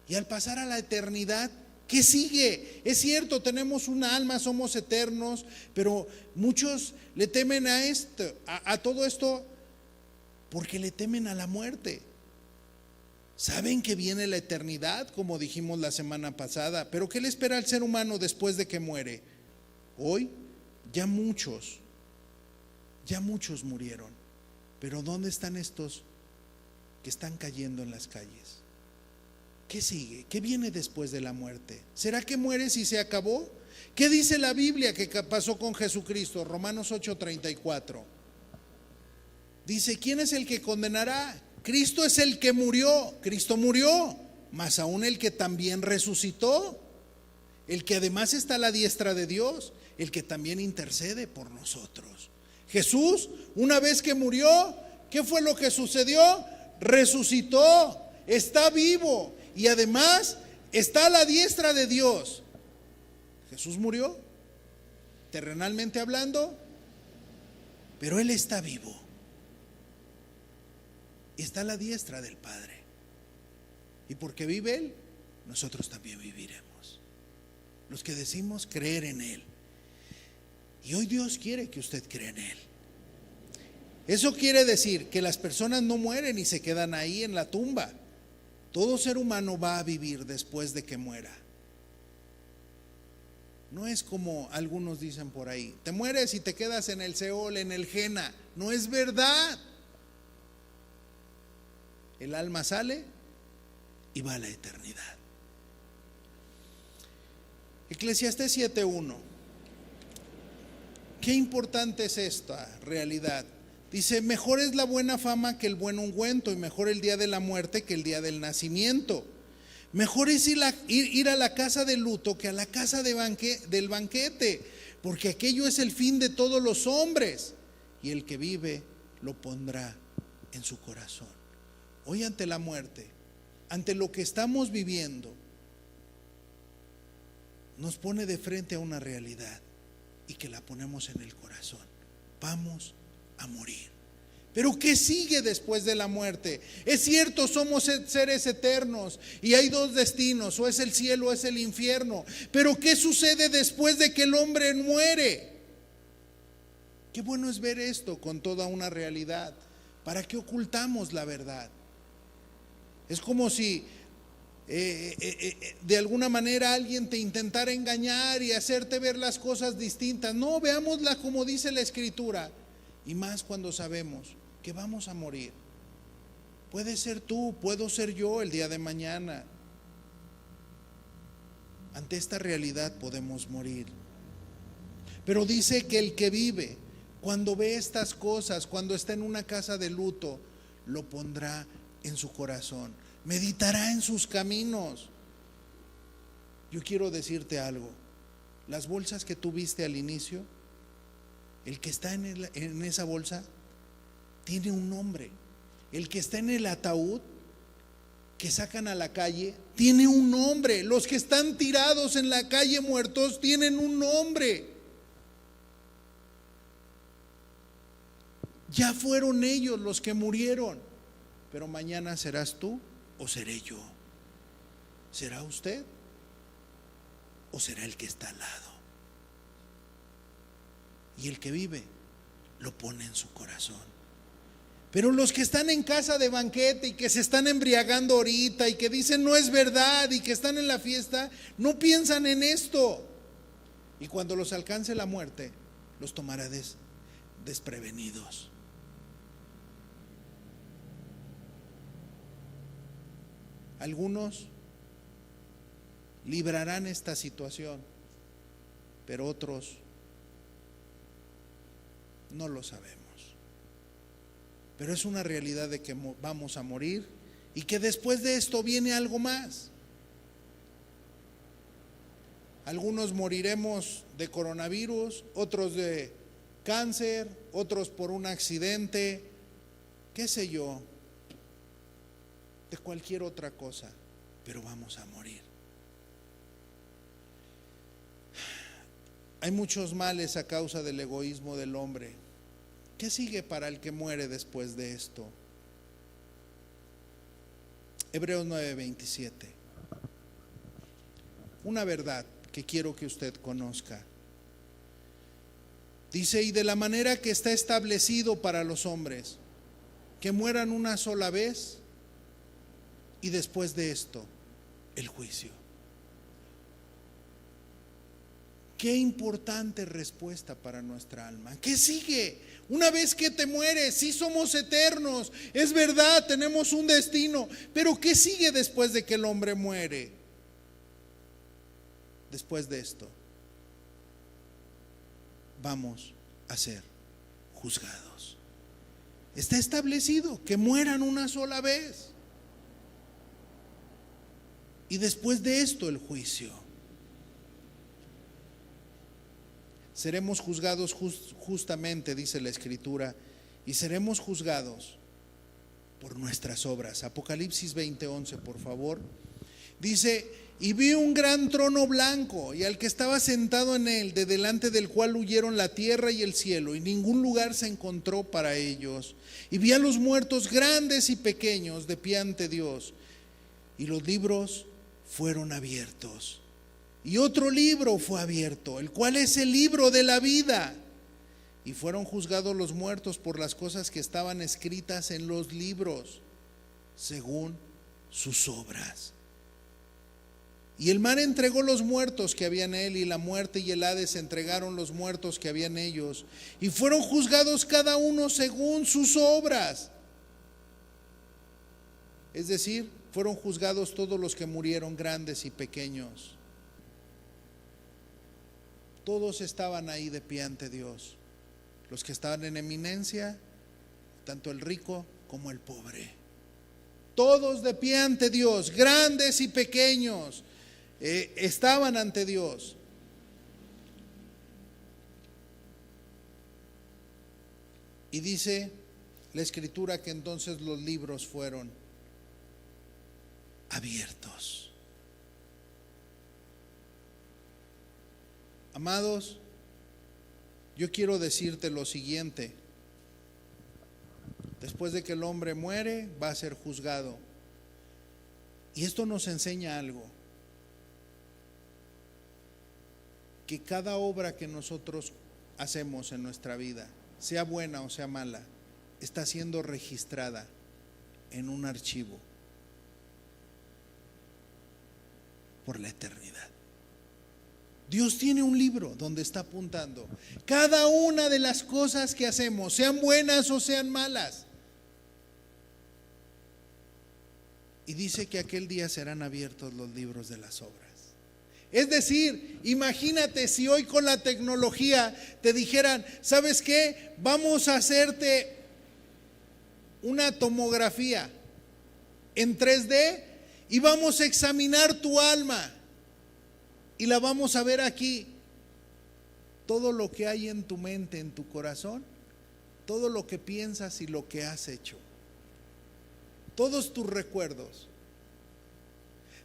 Y al pasar a la eternidad, ¿qué sigue? Es cierto, tenemos un alma, somos eternos, pero muchos le temen a todo esto porque le temen a la muerte. Saben que viene la eternidad, como dijimos la semana pasada, pero ¿qué le espera al ser humano después de que muere? Hoy ya muchos murieron, pero ¿dónde están estos que están cayendo en las calles? ¿Qué sigue? ¿Qué viene después de la muerte? ¿Será que mueres y se acabó? ¿Qué dice la Biblia que pasó con Jesucristo? Romanos 8:34. Dice: ¿quién es el que condenará? Cristo es el que murió. Cristo murió, mas aún el que también resucitó, el que además está a la diestra de Dios, el que también intercede por nosotros. Jesús, una vez que murió, ¿qué fue lo que sucedió? Resucitó, está vivo. Y además está a la diestra de Dios. Jesús murió, terrenalmente hablando, pero Él está vivo. Y está a la diestra del Padre. Y porque vive Él, nosotros también viviremos. Los que decimos creer en Él. Y hoy Dios quiere que usted crea en Él. Eso quiere decir que las personas no mueren y se quedan ahí en la tumba. Todo ser humano va a vivir después de que muera. No es como algunos dicen por ahí: te mueres y te quedas en el Seol, en el Jena. No es verdad. El alma sale y va a la eternidad. Eclesiastés 7:1. Qué importante es esta realidad. Dice: mejor es la buena fama que el buen ungüento, y mejor el día de la muerte que el día del nacimiento. Mejor es ir a la casa de luto que a la casa del banquete, porque aquello es el fin de todos los hombres, y el que vive lo pondrá en su corazón. Hoy, ante la muerte, ante lo que estamos viviendo, nos pone de frente a una realidad y que la ponemos en el corazón. Vamos a morir. Pero ¿qué sigue después de la muerte? Es cierto, somos seres eternos y hay dos destinos: o es el cielo o es el infierno. Pero ¿qué sucede después de que el hombre muere? Qué bueno es ver esto con toda una realidad. ¿Para qué ocultamos la verdad? Es como si de alguna manera alguien te intentara engañar y hacerte ver las cosas distintas. No, veámosla como dice la Escritura, y más cuando sabemos que vamos a morir. Puede ser tú, puedo ser yo el día de mañana. Ante esta realidad podemos morir. Pero dice que el que vive, cuando ve estas cosas, cuando está en una casa de luto, lo pondrá en su corazón, meditará en sus caminos. Yo quiero decirte algo, las bolsas que tú viste al inicio, el que está en esa bolsa tiene un nombre. El que está en el ataúd que sacan a la calle tiene un nombre. Los que están tirados en la calle muertos tienen un nombre. Ya fueron ellos los que murieron, pero mañana serás tú o seré yo. ¿Será usted o será el que está al lado? Y el que vive lo pone en su corazón. Pero los que están en casa de banquete y que se están embriagando ahorita y que dicen no es verdad y que están en la fiesta, no piensan en esto. Y cuando los alcance la muerte, los tomará desprevenidos. Algunos librarán esta situación, pero otros no lo sabemos. Pero es una realidad de que vamos a morir y que después de esto viene algo más. Algunos moriremos de coronavirus, otros de cáncer, otros por un accidente, qué sé yo, de cualquier otra cosa, pero vamos a morir. Hay muchos males a causa del egoísmo del hombre. ¿Qué sigue para el que muere después de esto? Hebreos 9:27. Una verdad que quiero que usted conozca. Dice, y de la manera que está establecido para los hombres, que mueran una sola vez, y después de esto, el juicio. Qué importante respuesta para nuestra alma. ¿Qué sigue? Una vez que te mueres, sí somos eternos, es verdad, tenemos un destino, pero ¿qué sigue después de que el hombre muere? Después de esto, vamos a ser juzgados. Está establecido que mueran una sola vez. Y después de esto, el juicio. Seremos juzgados justamente, dice la Escritura, y seremos juzgados por nuestras obras. Apocalipsis 20:11, por favor. Dice, y vi un gran trono blanco, y al que estaba sentado en él, de delante del cual huyeron la tierra y el cielo, y ningún lugar se encontró para ellos. Y vi a los muertos grandes y pequeños de pie ante Dios, y los libros fueron abiertos. Y otro libro fue abierto, el cual es el libro de la vida. Y fueron juzgados los muertos por las cosas que estaban escritas en los libros, según sus obras. Y el mar entregó los muertos que había en él, y la muerte y el Hades entregaron los muertos que había en ellos. Y fueron juzgados cada uno según sus obras. Es decir, fueron juzgados todos los que murieron, grandes y pequeños. Todos estaban ahí de pie ante Dios. Los que estaban en eminencia, tanto el rico como el pobre. Todos de pie ante Dios, grandes y pequeños, estaban ante Dios. Y dice la Escritura que entonces los libros fueron abiertos. Amados, yo quiero decirte lo siguiente. Después de que el hombre muere, va a ser juzgado. Y esto nos enseña algo. Que cada obra que nosotros hacemos en nuestra vida, sea buena o sea mala, está siendo registrada en un archivo. por la eternidad. Dios tiene un libro donde está apuntando cada una de las cosas que hacemos, sean buenas o sean malas. Y dice que aquel día serán abiertos los libros de las obras. Es decir, imagínate si hoy con la tecnología te dijeran, ¿sabes qué? Vamos a hacerte una tomografía en 3D y vamos a examinar tu alma y la vamos a ver aquí. Todo lo que hay en tu mente, en tu corazón, todo lo que piensas y lo que has hecho, todos tus recuerdos.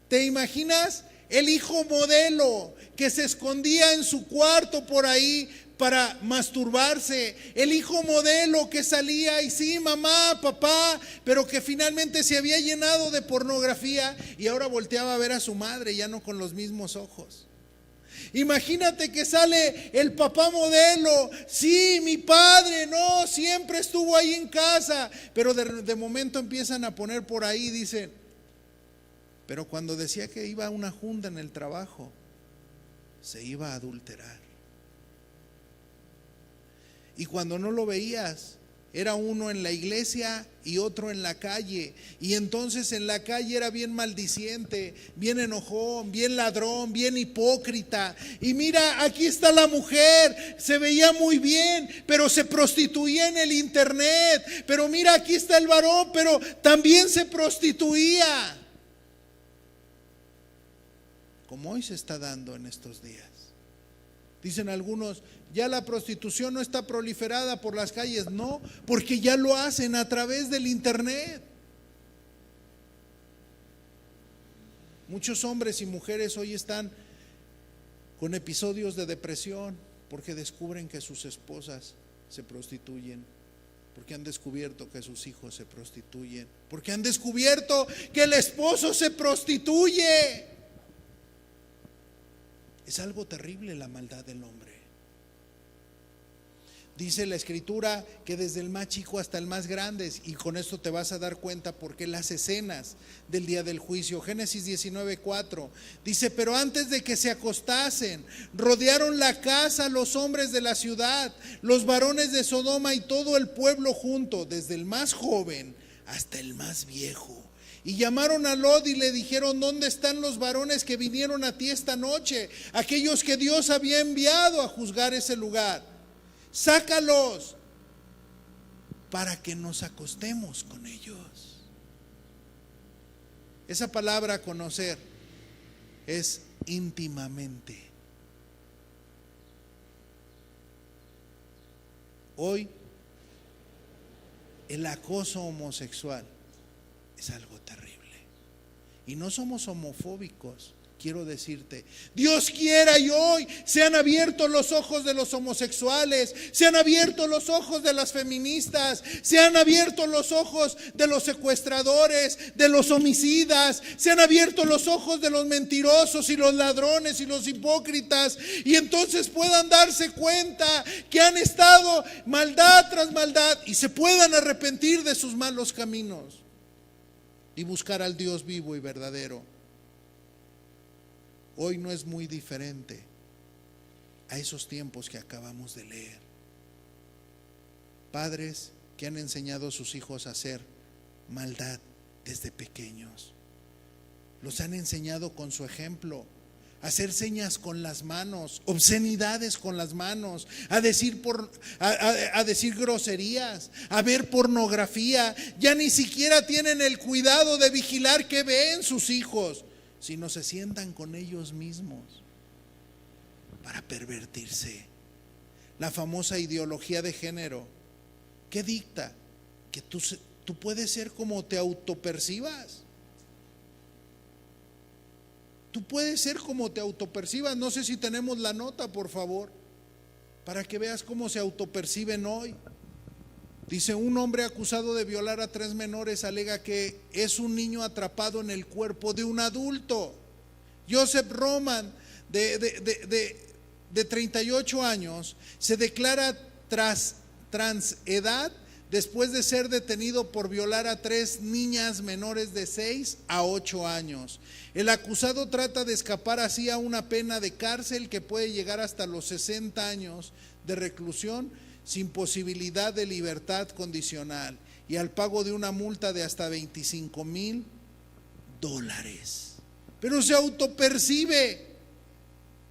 ¿Te imaginas el hijo modelo que se escondía en su cuarto por ahí para masturbarse? El hijo modelo que salía y sí, mamá, papá, pero que finalmente se había llenado de pornografía y ahora volteaba a ver a su madre ya no con los mismos ojos. Imagínate que sale el papá modelo, sí, mi padre, no, siempre estuvo ahí en casa, pero de momento empiezan a poner por ahí, dicen, pero cuando decía que iba a una junta en el trabajo, se iba a adulterar. Y cuando no lo veías, era uno en la iglesia y otro en la calle. Y entonces en la calle era bien maldiciente, bien enojón, bien ladrón, bien hipócrita. Y mira, aquí está la mujer, se veía muy bien, pero se prostituía en el internet. Pero mira, aquí está el varón, pero también se prostituía. Como hoy se está dando en estos días. Dicen algunos, ya la prostitución no está proliferada por las calles. No, porque ya lo hacen a través del internet. Muchos hombres y mujeres hoy están con episodios de depresión porque descubren que sus esposas se prostituyen, porque han descubierto que sus hijos se prostituyen, porque han descubierto que el esposo se prostituye. Es algo terrible la maldad del hombre. Dice la Escritura que desde el más chico hasta el más grande, y con esto te vas a dar cuenta porque las escenas del día del juicio. Génesis 19:4 dice, pero antes de que se acostasen, rodearon la casa los hombres de la ciudad, los varones de Sodoma y todo el pueblo junto, desde el más joven hasta el más viejo. Y llamaron a Lot y le dijeron, ¿dónde están los varones que vinieron a ti esta noche? Aquellos que Dios había enviado a juzgar ese lugar. Sácalos para que nos acostemos con ellos. Esa palabra conocer es íntimamente. Hoy el acoso homosexual es algo terrible. Y no somos homofóbicos, quiero decirte. Dios quiera y hoy se han abierto los ojos de los homosexuales, se han abierto los ojos de las feministas, se han abierto los ojos de los secuestradores, de los homicidas, se han abierto los ojos de los mentirosos y los ladrones y los hipócritas, y entonces puedan darse cuenta que han estado maldad tras maldad y se puedan arrepentir de sus malos caminos y buscar al Dios vivo y verdadero. Hoy no es muy diferente a esos tiempos que acabamos de leer. Padres que han enseñado a sus hijos a hacer maldad desde pequeños. Los han enseñado con su ejemplo, a hacer señas con las manos, obscenidades con las manos, a decir groserías, a ver pornografía. Ya ni siquiera tienen el cuidado de vigilar qué ven sus hijos, sino se sientan con ellos mismos para pervertirse. La famosa ideología de género, ¿qué dicta? Que tú puedes ser como te autopercibas. Tú puedes ser como te autopercibas. No sé si tenemos la nota, por favor, para que veas cómo se autoperciben hoy. Dice, un hombre acusado de violar a 3 menores alega que es un niño atrapado en el cuerpo de un adulto. Joseph Roman, de 38 años, se declara transedad después de ser detenido por violar a 3 niñas menores de 6 a 8 años. El acusado trata de escapar así a una pena de cárcel que puede llegar hasta los 60 años de reclusión sin posibilidad de libertad condicional y al pago de una multa de hasta $25,000. Pero se autopercibe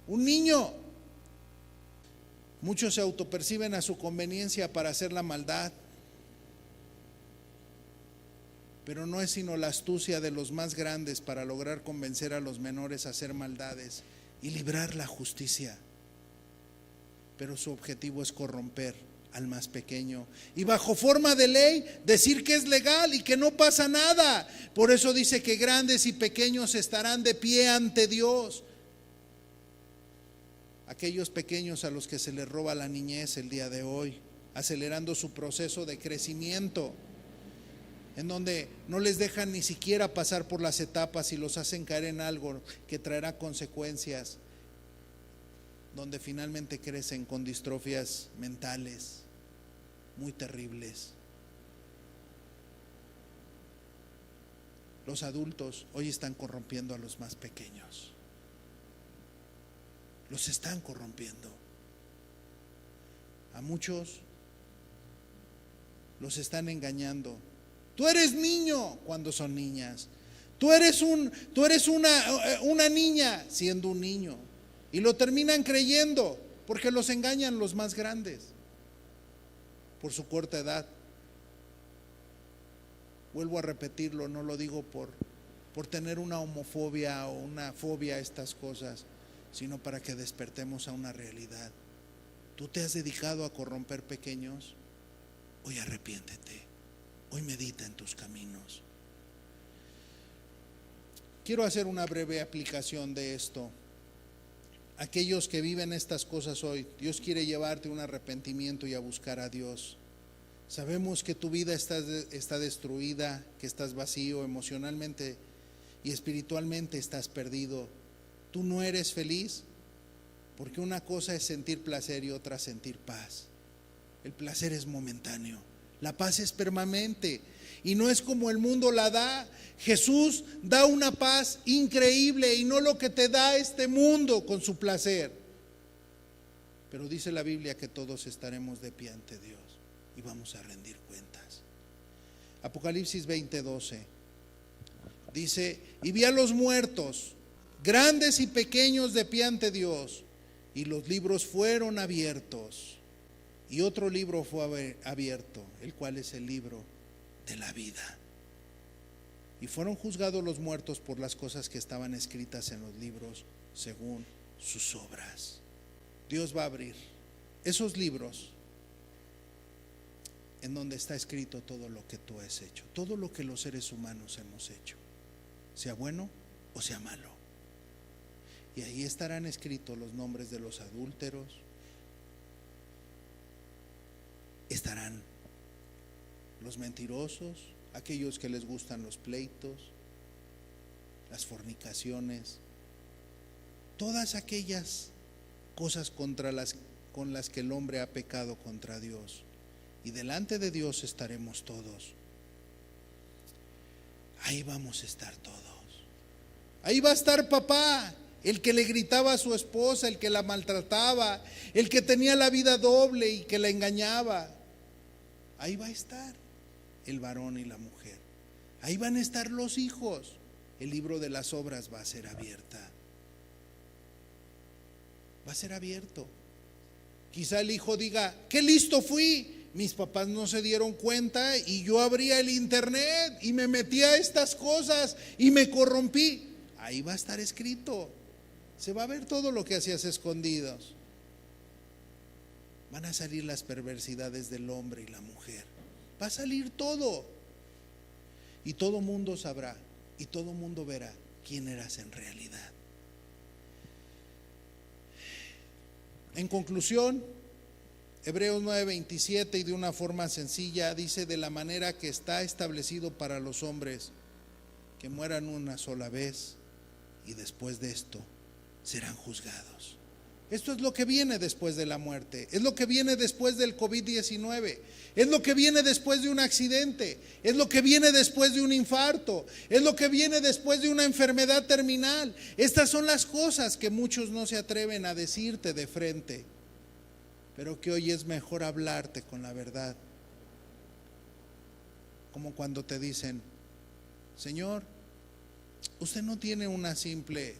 un niño. Muchos se autoperciben a su conveniencia para hacer la maldad, pero no es sino la astucia de los más grandes para lograr convencer a los menores a hacer maldades y librar la justicia. Pero su objetivo es corromper al más pequeño y bajo forma de ley decir que es legal y que no pasa nada. Por eso dice que grandes y pequeños estarán de pie ante Dios. Aquellos pequeños a los que se les roba la niñez el día de hoy, acelerando su proceso de crecimiento, en donde no les dejan ni siquiera pasar por las etapas y los hacen caer en algo que traerá consecuencias, donde finalmente crecen con distrofias mentales muy terribles. Los adultos hoy están corrompiendo a los más pequeños. Los están corrompiendo. A muchos los están engañando. Tú eres niño cuando son niñas. Tú eres una niña siendo un niño. Y lo terminan creyendo porque los engañan los más grandes por su corta edad. Vuelvo a repetirlo, no lo digo por tener una homofobia o una fobia a estas cosas, sino para que despertemos a una realidad. ¿Tú te has dedicado a corromper pequeños? Hoy arrepiéntete, hoy medita en tus caminos. Quiero hacer una breve aplicación de esto. Aquellos que viven estas cosas hoy, Dios quiere llevarte a un arrepentimiento y a buscar a Dios. Sabemos que tu vida está destruida, que estás vacío emocionalmente y espiritualmente estás perdido. Tú no eres feliz porque una cosa es sentir placer y otra sentir paz. El placer es momentáneo, la paz es permanente y no es como el mundo la da. Jesús da una paz increíble y no lo que te da este mundo con su placer. Pero dice la Biblia que todos estaremos de pie ante Dios y vamos a rendir cuentas. Apocalipsis 20:12 dice: y vi a los muertos, grandes y pequeños, de pie ante Dios, y los libros fueron abiertos, y otro libro fue abierto, el cual es el libro de la vida. Y fueron juzgados los muertos por las cosas que estaban escritas en los libros según sus obras. Dios va a abrir esos libros en donde está escrito todo lo que tú has hecho, todo lo que los seres humanos hemos hecho, sea bueno o sea malo. Y ahí estarán escritos los nombres de los adúlteros, estarán los mentirosos, aquellos que les gustan los pleitos, las fornicaciones, todas aquellas cosas con las que el hombre ha pecado contra Dios. Y delante de Dios estaremos todos. Ahí vamos a estar todos. Ahí va a estar papá, el que le gritaba a su esposa, el que la maltrataba, el que tenía la vida doble y que la engañaba. Ahí va a estar el varón y la mujer. Ahí van a estar los hijos. El libro de las obras va a ser abierta. Va a ser abierto. Quizá el hijo diga: qué listo fui, mis papás no se dieron cuenta y yo abría el internet y me metía a estas cosas y me corrompí. Ahí va a estar escrito. Se va a ver todo lo que hacías escondidos. Van a salir las perversidades del hombre y la mujer. Va a salir todo. Y todo mundo sabrá y todo mundo verá quién eras en realidad. En conclusión, Hebreos 9:27, y de una forma sencilla, dice: de la manera que está establecido para los hombres que mueran una sola vez y después de esto serán juzgados. Esto es lo que viene después de la muerte, es lo que viene después del COVID-19, es lo que viene después de un accidente, es lo que viene después de un infarto, es lo que viene después de una enfermedad terminal. Estas son las cosas que muchos no se atreven a decirte de frente, pero que hoy es mejor hablarte con la verdad. Como cuando te dicen: Señor, usted no tiene una simple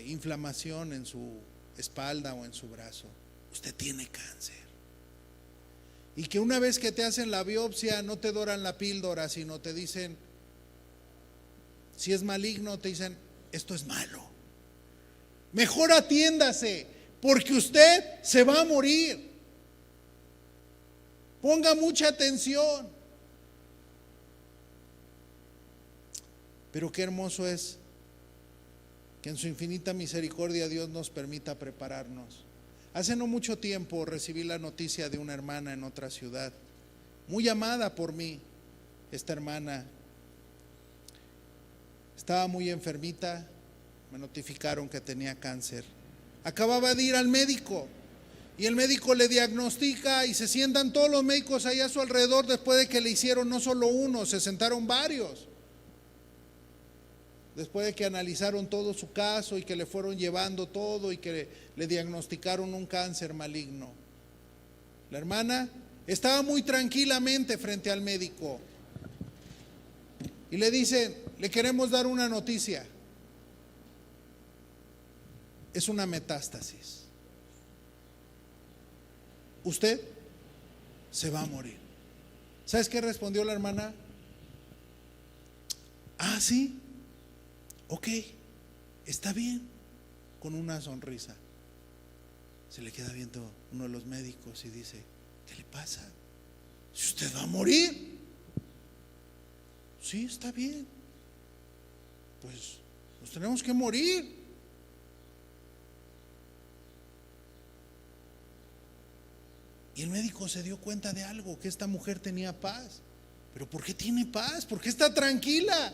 inflamación en su espalda o en su brazo, usted tiene cáncer. Y que una vez que te hacen la biopsia no te doran la píldora, sino te dicen, si es maligno, te dicen, esto es malo, mejor atiéndase, porque usted se va a morir. Ponga mucha atención. Pero qué hermoso es que en su infinita misericordia Dios nos permita prepararnos. Hace no mucho tiempo recibí la noticia de una hermana en otra ciudad, muy amada por mí. Esta hermana estaba muy enfermita, me notificaron que tenía cáncer. Acababa de ir al médico y el médico le diagnostica y se sientan todos los médicos ahí a su alrededor después de que le hicieron no solo uno, se sentaron varios. Después de que analizaron todo su caso y que le fueron llevando todo y que le diagnosticaron un cáncer maligno. La hermana estaba muy tranquilamente frente al médico y le dicen, le queremos dar una noticia. Es una metástasis. Usted se va a morir. ¿Sabes qué respondió la hermana? Ah, sí. Ok, está bien, con una sonrisa. Se le queda viendo uno de los médicos y dice, ¿qué le pasa? Si usted va a morir. Sí, está bien. Pues nos tenemos que morir. Y el médico se dio cuenta de algo, que esta mujer tenía paz. ¿Pero por qué tiene paz? ¿Por qué está tranquila?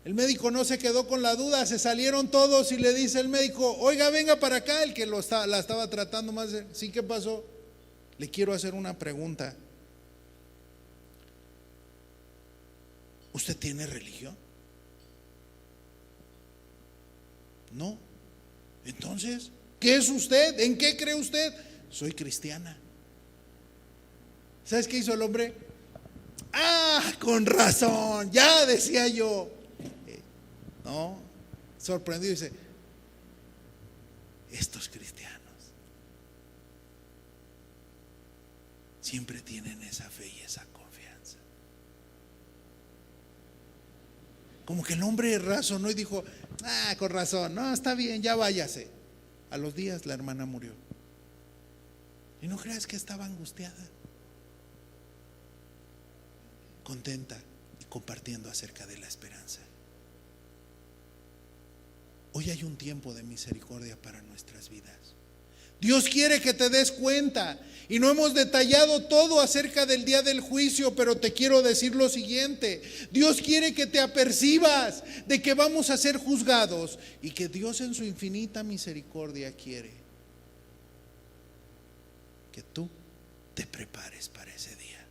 El médico no se quedó con la duda, se salieron todos y le dice el médico, oiga, venga para acá, el que la estaba tratando más. Sí, ¿qué pasó? Le quiero hacer una pregunta. ¿Usted tiene religión? No. Entonces, ¿qué es usted? ¿En qué cree usted? Soy cristiana. ¿Sabes qué hizo el hombre? Ah, con razón, ya decía yo. No, sorprendido, dice, estos cristianos siempre tienen esa fe y esa confianza. Como que el hombre razonó y dijo, ah, con razón, no, está bien, ya váyase. A los días la hermana murió. Y no creas que estaba angustiada, contenta y compartiendo acerca de la esperanza. Hoy hay un tiempo de misericordia para nuestras vidas. Dios quiere que te des cuenta. Y no hemos detallado todo acerca del día del juicio, pero te quiero decir lo siguiente. Dios quiere que te apercibas de que vamos a ser juzgados y que Dios en su infinita misericordia quiere que tú te prepares para ese día,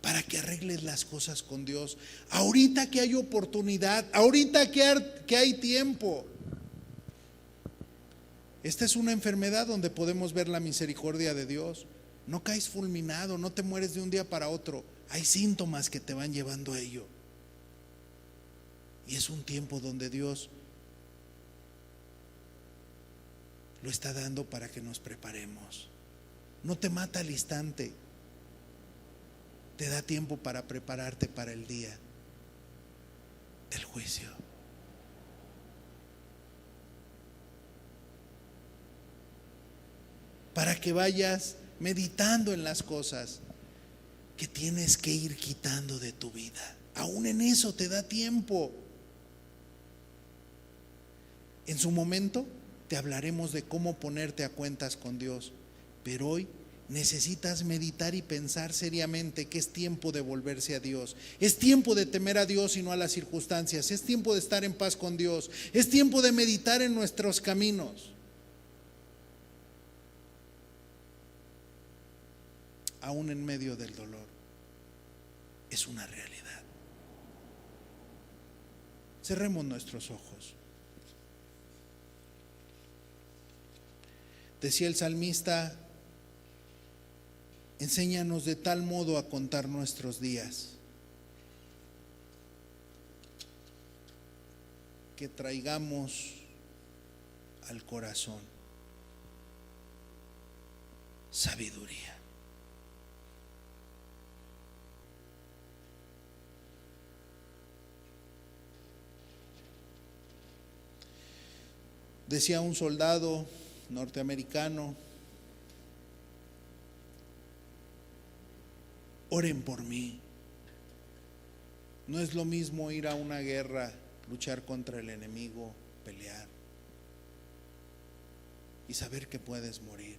para que arregles las cosas con Dios. Ahorita que hay oportunidad, ahorita que hay tiempo. Esta es una enfermedad donde podemos ver la misericordia de Dios. No caes fulminado, no te mueres de un día para otro. Hay síntomas que te van llevando a ello. Y es un tiempo donde Dios lo está dando para que nos preparemos. No te mata al instante. Te da tiempo para prepararte para el día del juicio. Para que vayas meditando en las cosas que tienes que ir quitando de tu vida. Aún en eso te da tiempo. En su momento te hablaremos de cómo ponerte a cuentas con Dios, pero hoy necesitas meditar y pensar seriamente que es tiempo de volverse a Dios. Es tiempo de temer a Dios y no a las circunstancias. Es tiempo de estar en paz con Dios. Es tiempo de meditar en nuestros caminos. Aún en medio del dolor, es una realidad. Cerremos nuestros ojos. Decía el salmista: enséñanos de tal modo a contar nuestros días que traigamos al corazón sabiduría. Decía un soldado norteamericano: oren por mí. No es lo mismo ir a una guerra, luchar contra el enemigo, pelear y saber que puedes morir,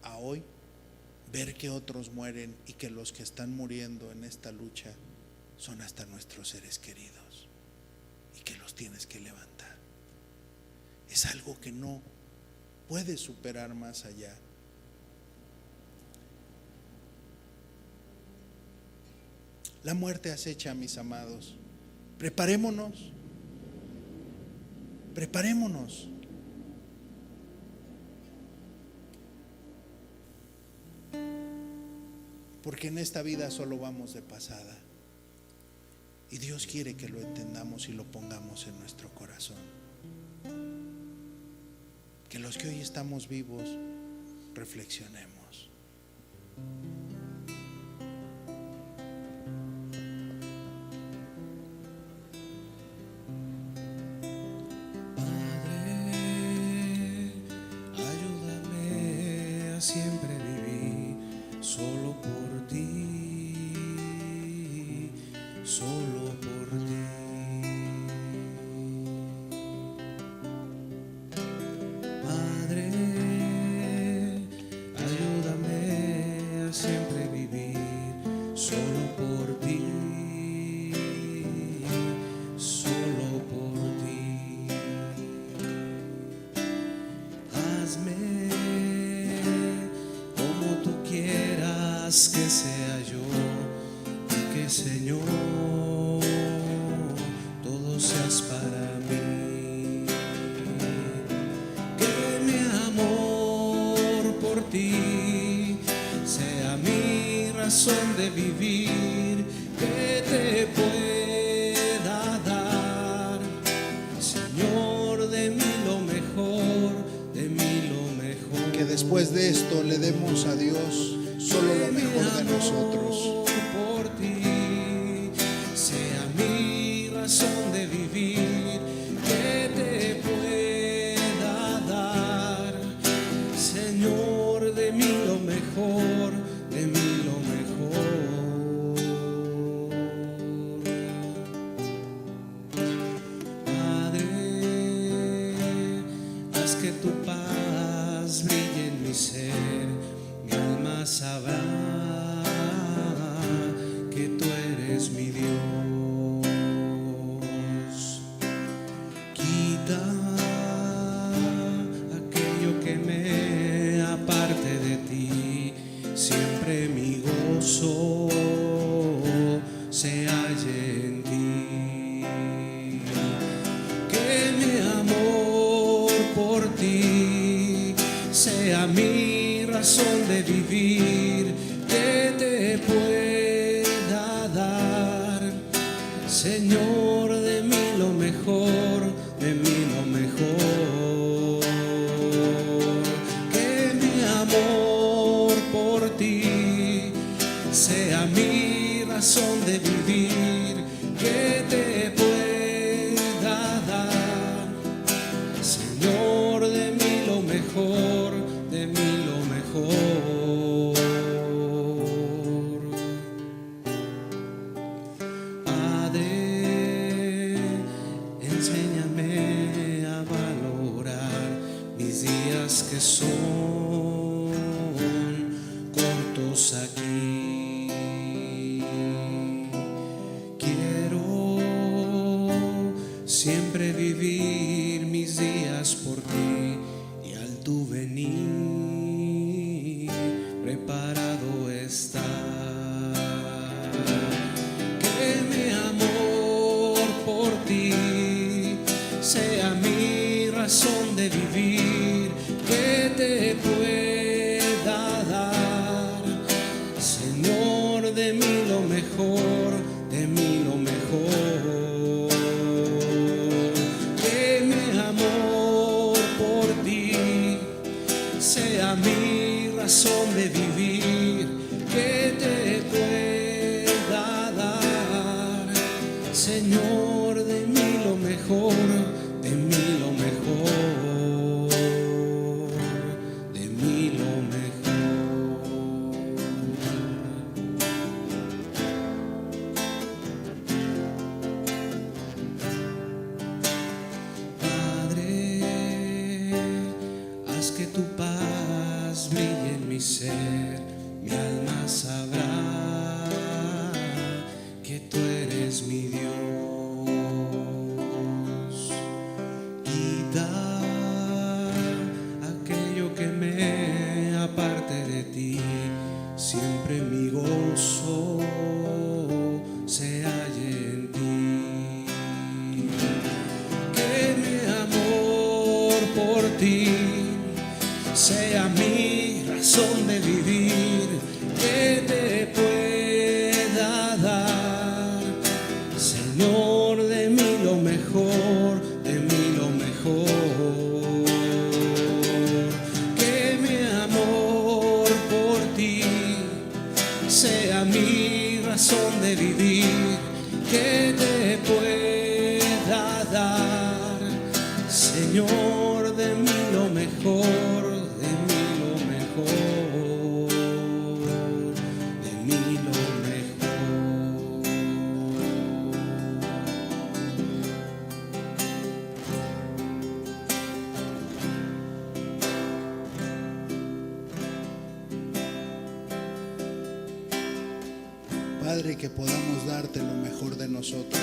a hoy ver que otros mueren y que los que están muriendo en esta lucha son hasta nuestros seres queridos y que los tienes que levantar. Es algo que no puedes superar más allá. La muerte acecha, mis amados. Preparémonos. Preparémonos. Porque en esta vida solo vamos de pasada. Y Dios quiere que lo entendamos y lo pongamos en nuestro corazón. Que los que hoy estamos vivos reflexionemos. Siempre viví solo por ti, solo por ti. Padre, ayúdame a siempre vivir solo por ti, solo por ti. Hazme quieras que sea yo, y que Señor todo seas para mí. Que mi amor por ti sea mi razón de vivir, que te pueda dar, Señor, de mí lo mejor, de mí lo mejor. Que después de esto le demos a Dios solo lo mejor de nosotros. Por ti sea mi razón de vivir, que te pueda dar, Señor, de mí lo mejor, de mí lo mejor. Padre, haz que tu paz brille en mi ser, mi alma sabrá que tú eres mi Dios. Quita aquello que me aparte de ti, siempre mi gozo se halle en ti. Que mi amor por ti sea mi razón de vivir, que te pueda dar, Señor, de mí lo mejor, de mí lo mejor. Que mi amor por ti sea mi razón de vivir, que te pueda dar, Señor, de mí lo mejor, de mí lo mejor. Padre, mí preparado está. Que mi amor por ti sea mi razón de vivir, que te pueda dar, Señor, de mí lo mejor, de mí lo mejor. Que mi amor por ti sea mi razón de vivir, que te pueda dar, Señor, de mí lo mejor, de mí lo mejor, de mí lo mejor. Padre, haz que tu paz brille en mi ser, mi alma sabrá que tú eres mi Dios. Quita aquello que me aparte de ti, siempre mi gozo se halle en ti. Que mi amor por ti sea mi razón de vivir, que te pueda dar, Señor, de mí lo mejor, de mí lo mejor. Que mi amor por ti sea mi razón de vivir, que te pueda dar, Señor, de mí lo mejor, de mí lo mejor, de mí lo mejor. Padre, que podamos darte lo mejor de nosotros.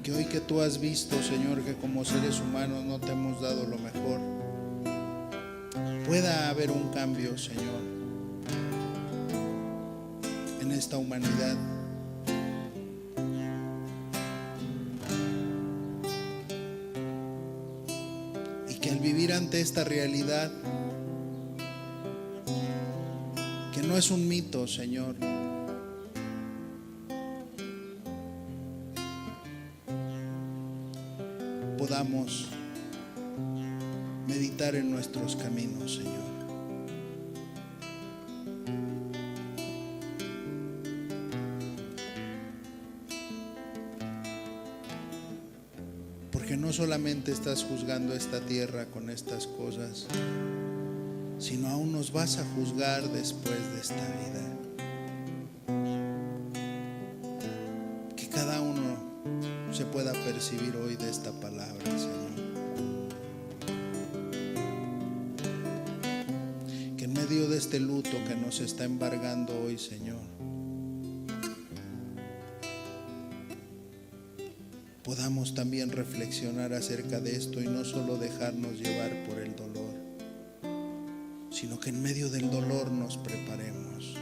Que hoy que tú has visto, Señor, que como seres humanos no te hemos dado lo mejor, pueda haber un cambio, Señor, en esta humanidad. Y que al vivir ante esta realidad, que no es un mito, Señor, podamos meditar en nuestros caminos, Señor. Porque no solamente estás juzgando esta tierra con estas cosas, sino aún nos vas a juzgar después de esta vida. Que cada uno se pueda percibir hoy de esta palabra, Señor. Que en medio de este luto que nos está embargando hoy, Señor, podamos también reflexionar acerca de esto y no solo dejarnos llevar por el dolor, sino que en medio del dolor nos preparemos.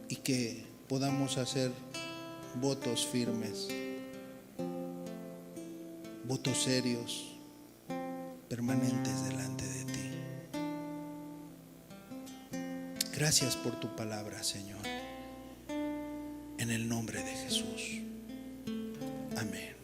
Y que podamos hacer votos firmes, votos serios, permanentes delante de ti. Gracias por tu palabra, Señor. En el nombre de Jesús. Amén.